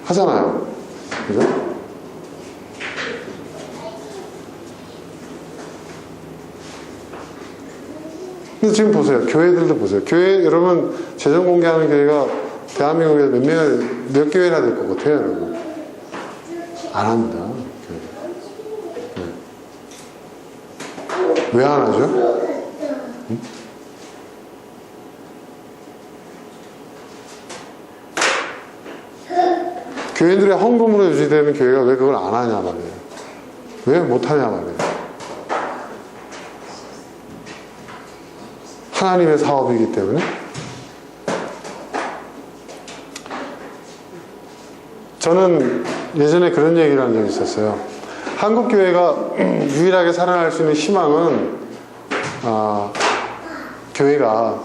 하잖아요. 그죠? 근데 지금 보세요. 교회들도 보세요. 교회, 여러분, 재정 공개하는 교회가 대한민국에 몇 교회나 될 것 같아요, 여러분? 안 합니다. 네. 왜 안 하죠? 응? 교인들의 헌금으로 유지되는 교회가 왜 그걸 안 하냐 말이에요. 왜 못하냐 말이에요. 하나님의 사업이기 때문에. 저는 예전에 그런 얘기를 한 적이 있었어요. 한국 교회가 유일하게 살아날 수 있는 희망은 교회가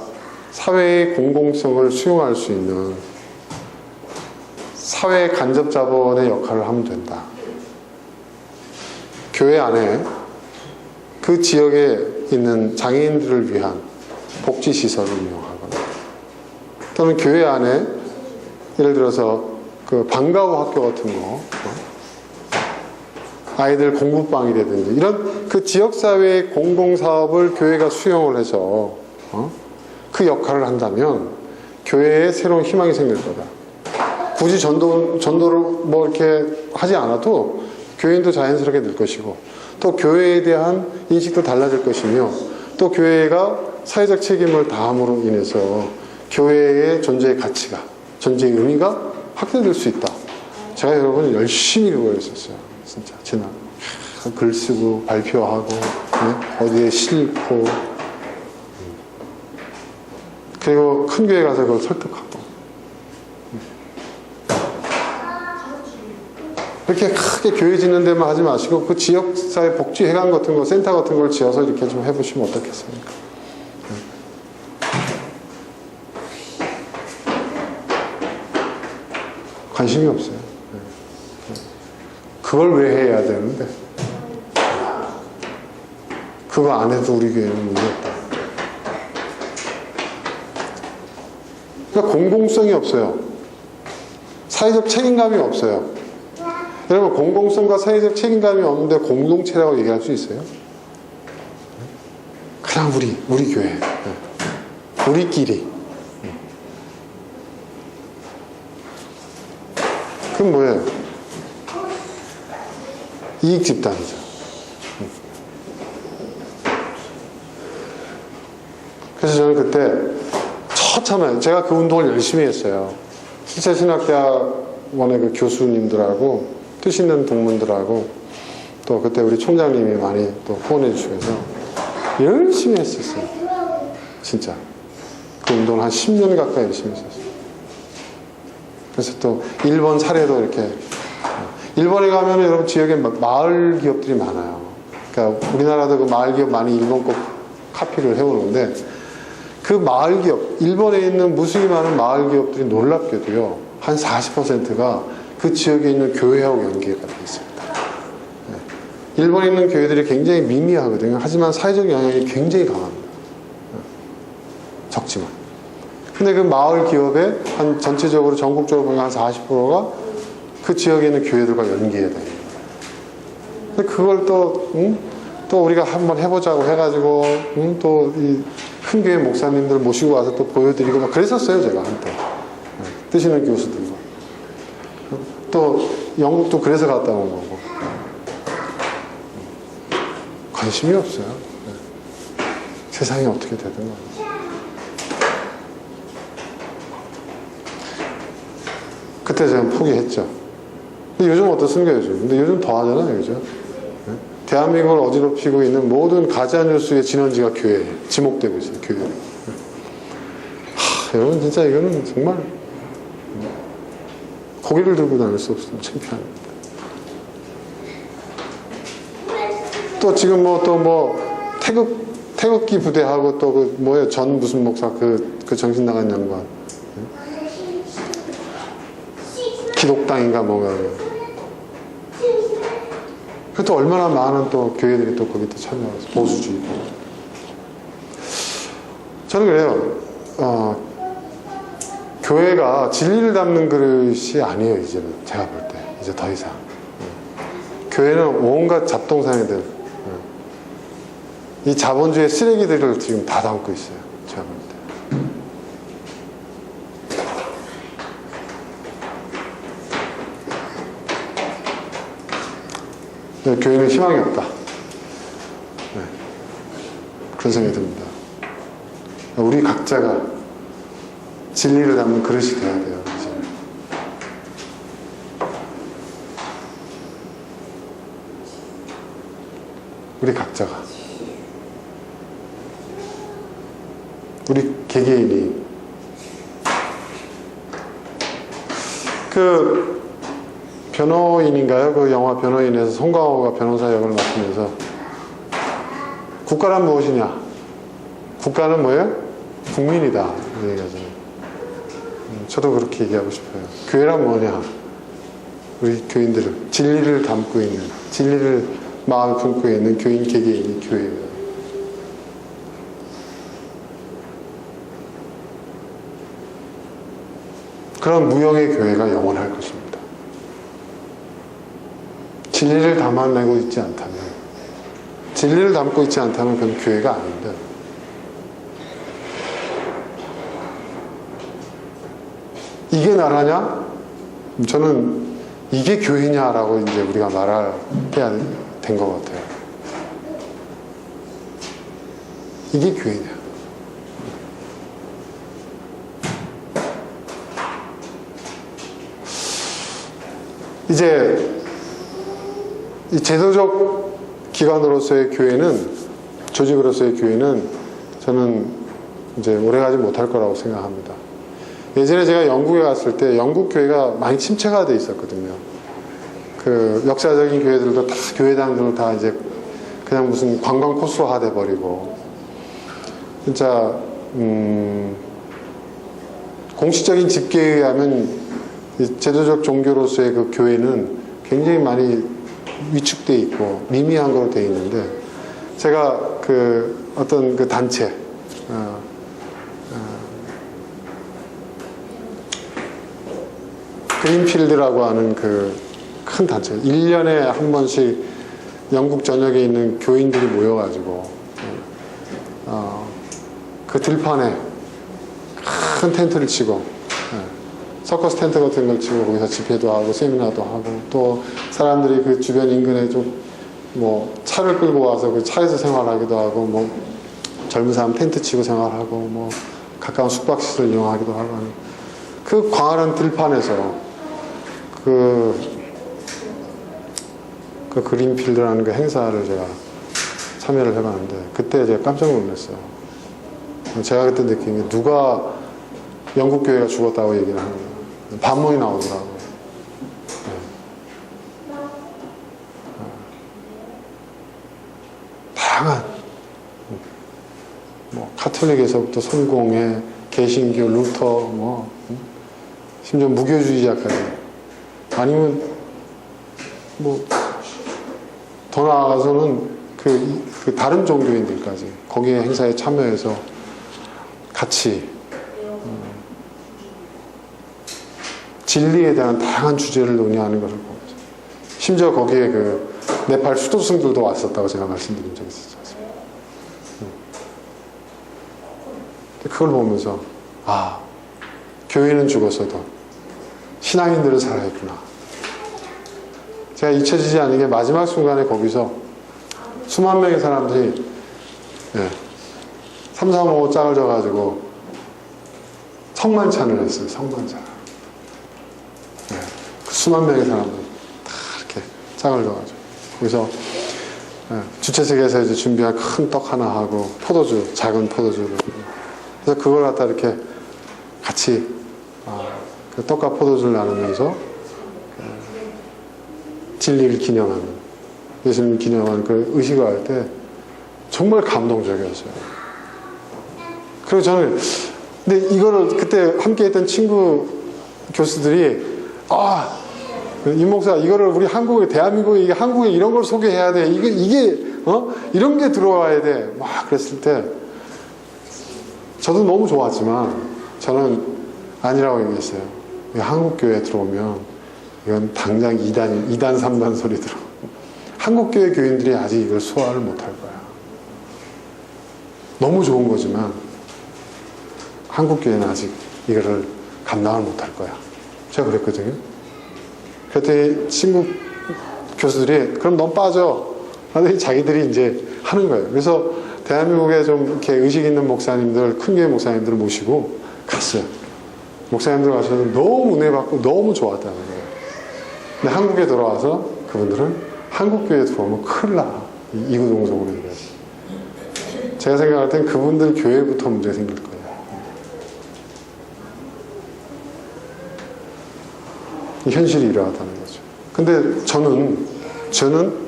사회의 공공성을 수용할 수 있는 사회 간접 자본의 역할을 하면 된다. 교회 안에 그 지역에 있는 장애인들을 위한 복지시설을 이용하거나 또는 교회 안에 예를 들어서 그 방과후 학교 같은 거 아이들 공부방이라든지 이런 그 지역사회의 공공사업을 교회가 수용을 해서 그 역할을 한다면 교회에 새로운 희망이 생길 거다. 굳이 전도를 뭐 이렇게 하지 않아도 교인도 자연스럽게 늘 것이고 또 교회에 대한 인식도 달라질 것이며 또 교회가 사회적 책임을 다함으로 인해서 교회의 존재의 가치가 존재의 의미가 확대될 수 있다. 제가 여러분 열심히 그거 했었어요. 진짜 지난 글 쓰고 발표하고 네? 어디에 싣고 그리고 큰 교회 가서 그걸 설득하고 이렇게 크게 교회 짓는 데만 하지 마시고 그 지역사회 복지회관 같은 거 센터 같은 걸 지어서 이렇게 좀 해보시면 어떻겠습니까? 관심이 없어요. 그걸 왜 해야 되는데 그거 안 해도 우리 교회는 문제 없다. 그러니까 공공성이 없어요. 사회적 책임감이 없어요. 여러분 공공성과 사회적 책임감이 없는데 공동체라고 얘기할 수 있어요? 그냥 우리 교회 우리끼리 그럼 뭐예요? 이익 집단이죠. 그래서 저는 그때 처참해. 제가 그 운동을 열심히 했어요. 실제신학대학원의 그 교수님들하고 뜻 있는 동문들하고 또 그때 우리 총장님이 많이 또 후원해 주셔서 열심히 했었어요. 진짜. 그 운동을 한 10년 가까이 열심히 했었어요. 그래서 또 일본 사례도 이렇게 일본에 가면 여러분 지역에 마을 기업들이 많아요. 그러니까 우리나라도 그 마을 기업 많이 일본 거 카피를 해오는데 그 마을 기업 일본에 있는 무수히 많은 마을 기업들이 놀랍게도요 한 40%가 그 지역에 있는 교회하고 연계가 되어 있습니다. 네. 일본에 있는 교회들이 굉장히 미미하거든요. 하지만 사회적 영향이 굉장히 강합니다. 네. 적지만. 근데 그 마을 기업의 한 전체적으로 전국적으로 보면 한 40%가 그 지역에 있는 교회들과 연계해야 돼요. 근데 그걸 또 우리가 한번 해보자고 해가지고 또 이 큰 교회 목사님들 모시고 와서 또 보여드리고 막 그랬었어요. 제가 한때. 네. 뜻 있는 교수들과. 또 영국도 그래서 갔다 온 거고. 관심이 없어요. 네. 세상이 어떻게 되든 말이죠. 그때 제가 포기했죠. 근데 요즘 어떻습니까, 요즘? 근데 요즘 더 하잖아요, 그죠? 네? 대한민국을 어지럽히고 있는 모든 가짜뉴스의 진원지가 교회예요. 지목되고 있어요, 교회. 네. 여러분 진짜 이거는 정말 고개를 들고 다닐 수 없으면 창피합니다. 또 지금 태극기 부대하고 또 그 뭐예요, 전 무슨 목사 그 정신 나간 양반, 기독당인가 뭔가. 그것도 얼마나 많은 또 교회들이 또 거기 또 참여해서 보수주의고. 저는 그래요. 교회가 진리를 담는 그릇이 아니에요, 이제는. 제가 볼 때. 이제 더 이상. 교회는 온갖 잡동사니들, 이 자본주의 쓰레기들을 지금 다 담고 있어요. 제가 볼 때. 교회는 희망이 없다. 네. 그런 생각이 듭니다. 우리 각자가 진리를 담는 그릇이 돼야 돼요. 이제. 우리 각자가, 우리 개개인이 그 변호인인가요? 그 영화 변호인에서 송강호가 변호사 역을 맡으면서 국가란 무엇이냐? 국가는 뭐예요? 국민이다. 이 얘기하잖아요. 저도 그렇게 얘기하고 싶어요. 교회란 뭐냐? 우리 교인들을, 진리를 담고 있는, 진리를 마음에 품고 있는 교인 개개인이 교회예요. 그런 무형의 교회가 영원할 것입니다. 진리를 담아내고 있지 않다면, 진리를 담고 있지 않다면 그건 교회가 아닌데, 이게 나라냐? 저는 이게 교회냐라고 이제 우리가 말해야 된 것 같아요. 이게 교회냐? 이제 이 제도적 기관으로서의 교회는, 조직으로서의 교회는 저는 이제 오래가지 못할 거라고 생각합니다. 예전에 제가 영국에 갔을 때 영국 교회가 많이 침체가 돼 있었거든요. 그 역사적인 교회들도 다, 교회당들도 다 이제 그냥 무슨 관광 코스화 돼 버리고, 진짜 공식적인 집계에 의하면 이 제도적 종교로서의 그 교회는 굉장히 많이 위축돼 있고 미미한 거로 돼 있는데, 제가 그 어떤 그 단체, 그린필드라고 하는 그 큰 단체, 1년에 한 번씩 영국 전역에 있는 교인들이 모여가지고 그 들판에 큰 텐트를 치고, 서커스 텐트 같은 걸 치고 거기서 집회도 하고 세미나도 하고, 또 사람들이 그 주변 인근에 좀 뭐 차를 끌고 와서 그 차에서 생활하기도 하고, 뭐 젊은 사람 텐트 치고 생활하고, 뭐 가까운 숙박시설 이용하기도 하고 하는 그 광활한 들판에서 그 그린필드라는 그 행사를 제가 참여를 해봤는데, 그때 제가 깜짝 놀랐어요. 제가 그때 느낀 게, 누가 영국 교회가 죽었다고 얘기를 하는 거예요. 반문이 나오더라고요. 네. 다양한, 뭐 카톨릭에서부터 성공회, 개신교, 루터, 뭐 심지어 무교주의자까지, 아니면 뭐 더 나아가서는 그 다른 종교인들까지 거기에 행사에 참여해서 같이 진리에 대한 다양한 주제를 논의하는 것을 보고, 심지어 거기에 그 네팔 수도승들도 왔었다고 제가 말씀드린 적이 있었죠. 그걸 보면서, 아, 교회는 죽었어도 신앙인들은 살아있구나. 제가 잊혀지지 않는 게, 마지막 순간에 거기서 수만 명의 사람들이 3, 4, 5 짝을 져가지고 성만찬을 했어요. 성만찬. 그 수만 명의 사람들 다 이렇게 짝을 져가지고 거기서 주최측에서 이제 준비한 큰 떡 하나 하고 포도주, 작은 포도주를, 그래서 그걸 갖다 이렇게 같이 그 떡과 포도주를 나누면서 진리를 기념하는, 예수님을 기념하는 그 의식을 할 때 정말 감동적이었어요. 그리고 저는 근데 이거를 그때 함께 했던 친구 교수들이 임 목사 이거를 우리 한국에, 대한민국에, 이게 한국에 이런 걸 소개해야 돼. 이게 이런 게 들어와야 돼. 막 그랬을 때 저도 너무 좋았지만 저는 아니라고 얘기했어요. 한국 교회에 들어오면 이건 당장 2단 3단 소리 들어. 한국 교회 교인들이 아직 이걸 소화를 못할 거야. 너무 좋은 거지만 한국 교회는 아직 이거를 감당을 못할 거야. 제가 그랬거든요. 그랬더니 친구 교수들이 그럼 넌 빠져. 하더니 자기들이 이제 하는 거예요. 그래서 대한민국에 좀 이렇게 의식 있는 목사님들, 큰 교회 목사님들을 모시고 갔어요. 목사님들 가셔서 너무 은혜 받고 너무 좋았다는 거예요. 근데 한국에 돌아와서 그분들은 한국 교회에 들어오면 큰일 나. 이구동성으로 얘기하지. 제가 생각할 땐 그분들 교회부터 문제 생길 거예요. 이 현실이 이러하다는 거죠. 근데 저는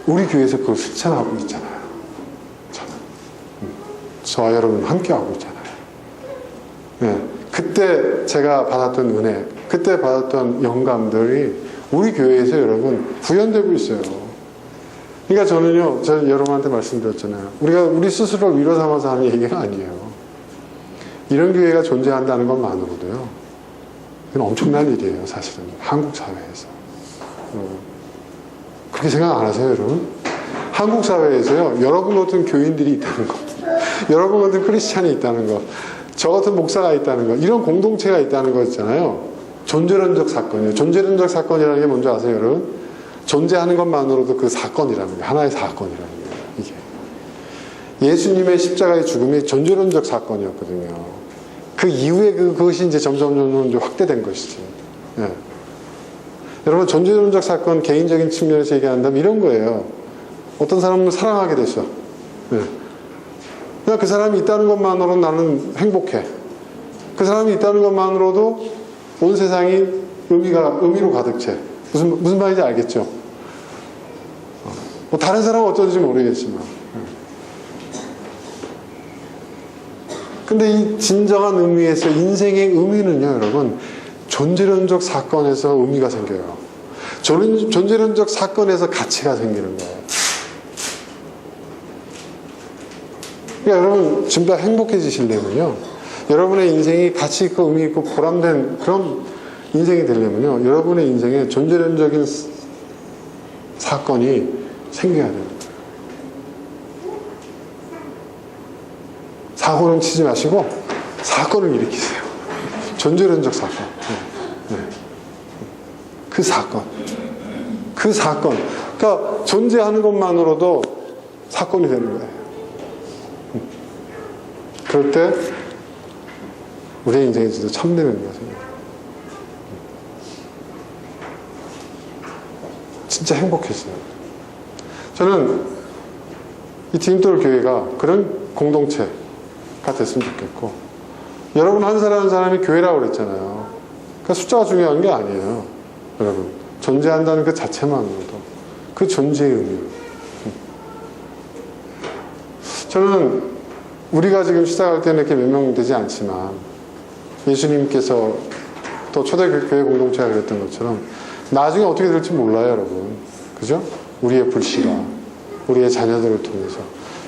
우리 교회에서 그걸 실천하고 있잖아요. 저와 여러분 함께하고 있잖아요. 네. 그때 제가 받았던 은혜, 그때 받았던 영감들이 우리 교회에서 여러분 구현되고 있어요. 그러니까 저는요, 제가 여러분한테 말씀드렸잖아요. 우리 스스로를 위로 삼아서 하는 얘기가 아니에요. 이런 교회가 존재한다는 것만으로도요, 이건 엄청난 일이에요, 사실은. 한국 사회에서. 그렇게 생각 안 하세요, 여러분? 한국 사회에서요, 여러분 같은 교인들이 있다는 것, 여러분 같은 크리스찬이 있다는 것, 저 같은 목사가 있다는 것, 이런 공동체가 있다는 거 있잖아요. 존재론적 사건이에요. 존재론적 사건이라는 게 뭔지 아세요, 여러분? 존재하는 것만으로도 그 사건이라는 거예요. 하나의 사건이라는 거예요, 이게. 예수님의 십자가의 죽음이 존재론적 사건이었거든요. 그 이후에 그것이 이제 점점 이제 확대된 것이지. 예. 여러분, 존재론적 사건, 개인적인 측면에서 얘기한다면 이런 거예요. 어떤 사람은 사랑하게 됐어. 예. 그냥 그 사람이 있다는 것만으로 나는 행복해. 그 사람이 있다는 것만으로도 온 세상이 의미로 가득 차. 무슨 말인지 알겠죠? 뭐 다른 사람은 어떤지 모르겠지만. 근데 이 진정한 의미에서 인생의 의미는요, 여러분, 존재론적 사건에서 의미가 생겨요. 존재론적 사건에서 가치가 생기는 거예요. 그러니까 여러분, 지금 더 행복해지시려면요, 여러분의 인생이 가치 있고 의미 있고 보람된 그런 인생이 되려면요, 여러분의 인생에 존재론적인 사건이 생겨야 됩니다. 사고는 치지 마시고 사건을 일으키세요. 존재론적 사건. 네. 그 사건. 그러니까 존재하는 것만으로도 사건이 되는 거예요. 그럴 때 우리의 인생이 진짜 참되는 거죠. 진짜 행복했어요. 저는 이 디딤돌 교회가 그런 공동체가 됐으면 좋겠고, 여러분 한 사람 한 사람이 교회라고 그랬잖아요. 그러니까 숫자가 중요한 게 아니에요. 여러분, 존재한다는 그 자체만으로도 그 존재의 의미. 저는 우리가 지금 시작할 때는 이렇게 몇 명 되지 않지만 예수님께서 또 초대교회 공동체가 그랬던 것처럼 나중에 어떻게 될지 몰라요, 여러분. 그죠? 우리의 불씨가 우리의 자녀들을 통해서.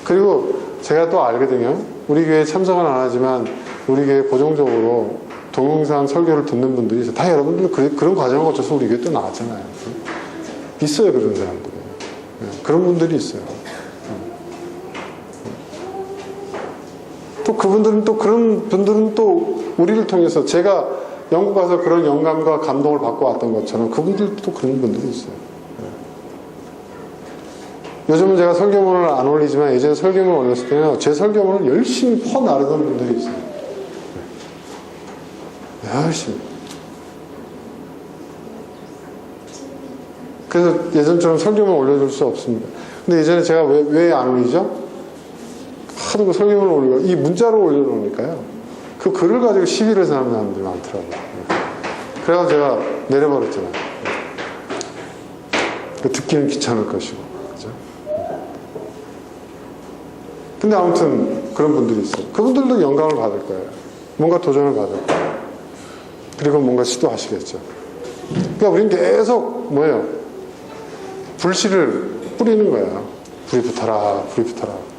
그리고 제가 또 알거든요. 우리 교회에 참석은 안 하지만 우리 교회에 고정적으로 동영상 설교를 듣는 분들이 있어요. 다 여러분들 그런 과정을 거쳐서 우리 교회에 또 나왔잖아요. 있어요, 그런 사람들이. 그런 분들이 있어요. 또 그분들은 또 그런 분들은 또 우리를 통해서 제가 영국 가서 그런 영감과 감동을 받고 왔던 것처럼 그분들도 또 그런 분들이 있어요. 요즘은 제가 설교문을 안 올리지만 예전에 설교문을 올렸을 때는 제 설교문을 열심히 퍼나르던 분들이 있어요. 열심히. 그래서 예전처럼 설교문 올려줄 수 없습니다. 근데 예전에 제가 왜 안 올리죠? 하도 그 설교문을 올리고 이 문자로 올려놓으니까요. 그 글을 가지고 시비를 사는 사람들이 많더라고요. 그래서 제가 내려버렸잖아요. 듣기는 귀찮을 것이고, 그죠? 근데 아무튼 그런 분들이 있어요. 그분들도 영감을 받을 거예요. 뭔가 도전을 받을 거예요. 그리고 뭔가 시도하시겠죠. 그러니까 우리는 계속 뭐예요? 불씨를 뿌리는 거예요. 불이 붙어라, 불이 붙어라.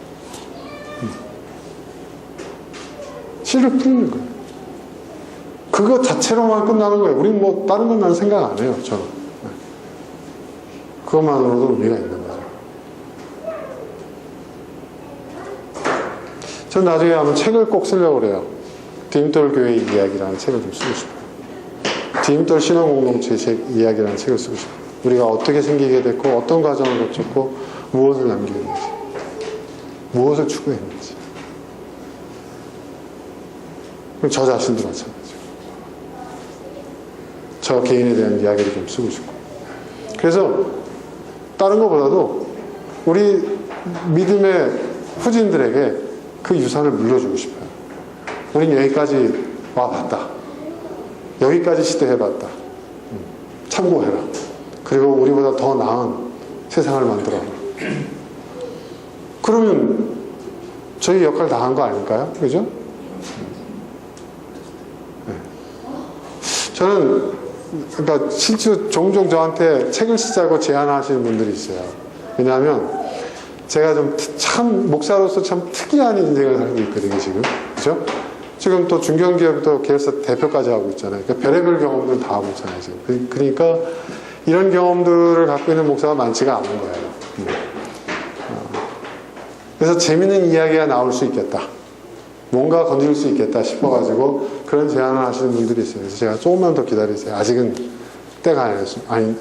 씨를 뿌리는 거예요. 그거 자체로만 끝나는 거예요. 우린 뭐 다른 건 난 생각 안 해요. 저는. 그것만으로도 의미가 있는 거죠. 전 나중에 한번 책을 꼭 쓰려고 그래요. 디딤돌 교회의 이야기라는 책을 좀 쓰고 싶어요. 디딤돌 신앙공동체의 이야기라는 책을 쓰고 싶어요. 우리가 어떻게 생기게 됐고 어떤 과정을 거쳤고 무엇을 남기는지, 무엇을 추구했는지. 저 자신도 마찬가지죠. 저 개인에 대한 이야기를 좀 쓰고 싶고. 그래서 다른 것보다도 우리 믿음의 후진들에게 그 유산을 물려주고 싶어요. 우린 여기까지 와봤다. 여기까지 시도해봤다. 참고해라. 그리고 우리보다 더 나은 세상을 만들어라. 그러면 저희 역할 다 한 거 아닐까요? 그죠? 네. 저는 그러니까 실제로 종종 저한테 책을 쓰자고 제안하시는 분들이 있어요. 왜냐하면 제가 좀 참 목사로서 참 특이한 인생을 살고 있거든요, 지금. 그죠? 지금 또 중견기업도 계열사 대표까지 하고 있잖아요. 그러니까 별의별 경험들 다 하고 있잖아요, 지금. 그러니까 이런 경험들을 갖고 있는 목사가 많지가 않은 거예요. 그래서 재밌는 이야기가 나올 수 있겠다. 뭔가 건질 수 있겠다 싶어가지고 그런 제안을 하시는 분들이 있어요. 그래서 제가 조금만 더 기다리세요. 아직은 때가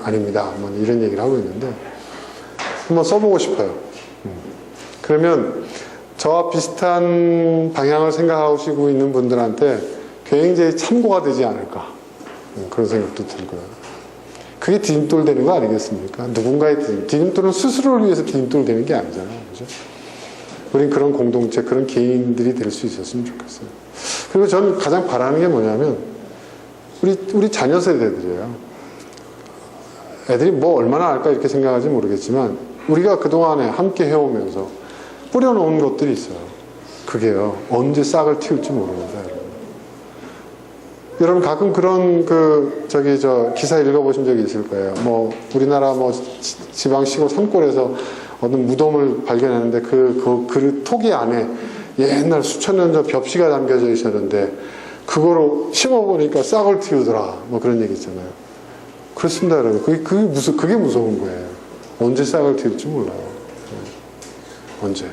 아닙니다. 뭐 이런 얘기를 하고 있는데 한번 써보고 싶어요. 그러면 저와 비슷한 방향을 생각하시고 있는 분들한테 굉장히 참고가 되지 않을까, 그런 생각도 들고요. 그게 디딤돌 되는 거 아니겠습니까? 누군가의 디딤돌은 스스로를 위해서 디딤돌 되는 게 아니잖아요. 그죠? 우린 그런 공동체, 그런 개인들이 될 수 있었으면 좋겠어요. 그리고 저는 가장 바라는 게 뭐냐면 우리 자녀 세대들이에요. 애들이 뭐 얼마나 알까 이렇게 생각하지 모르겠지만 우리가 그동안에 함께 해오면서 뿌려놓은 것들이 있어요. 그게요, 언제 싹을 틔울지 모릅니다. 여러분 가끔 그런 기사 읽어보신 적이 있을 거예요. 뭐 우리나라 뭐 지방 시골 산골에서 어떤 무덤을 발견했는데 그 토기 안에 옛날 수천 년 전 벽시가 담겨져 있었는데 그거로 심어보니까 싹을 틔우더라. 뭐 그런 얘기 있잖아요. 그렇습니다, 여러분. 그게 무서운 거예요. 언제 싹을 틔울지 몰라요. 언제.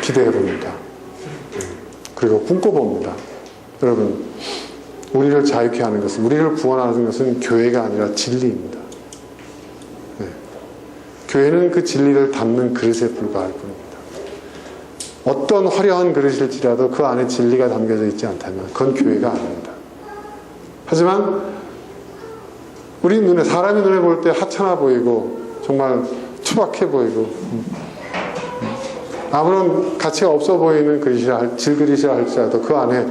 기대해봅니다. 그리고 꿈꿔봅니다. 여러분, 우리를 자유케 하는 것은, 우리를 구원하는 것은 교회가 아니라 진리입니다. 네. 교회는 그 진리를 담는 그릇에 불과할 뿐입니다. 어떤 화려한 그릇일지라도 그 안에 진리가 담겨져 있지 않다면 그건 교회가 아닙니다. 하지만 우리 사람이 눈에 볼 때 하찮아 보이고 정말 투박해 보이고 아무런 가치가 없어 보이는 질그릇이라 할지라도 그 안에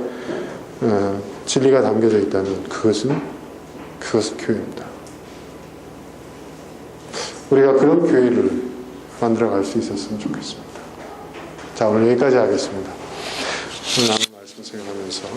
진리가 담겨져 있다면 그것은 교회입니다. 우리가 그런 교회를 만들어갈 수 있었으면 좋겠습니다. 자, 오늘 여기까지 하겠습니다. 오늘 나눈 말씀 생각하면서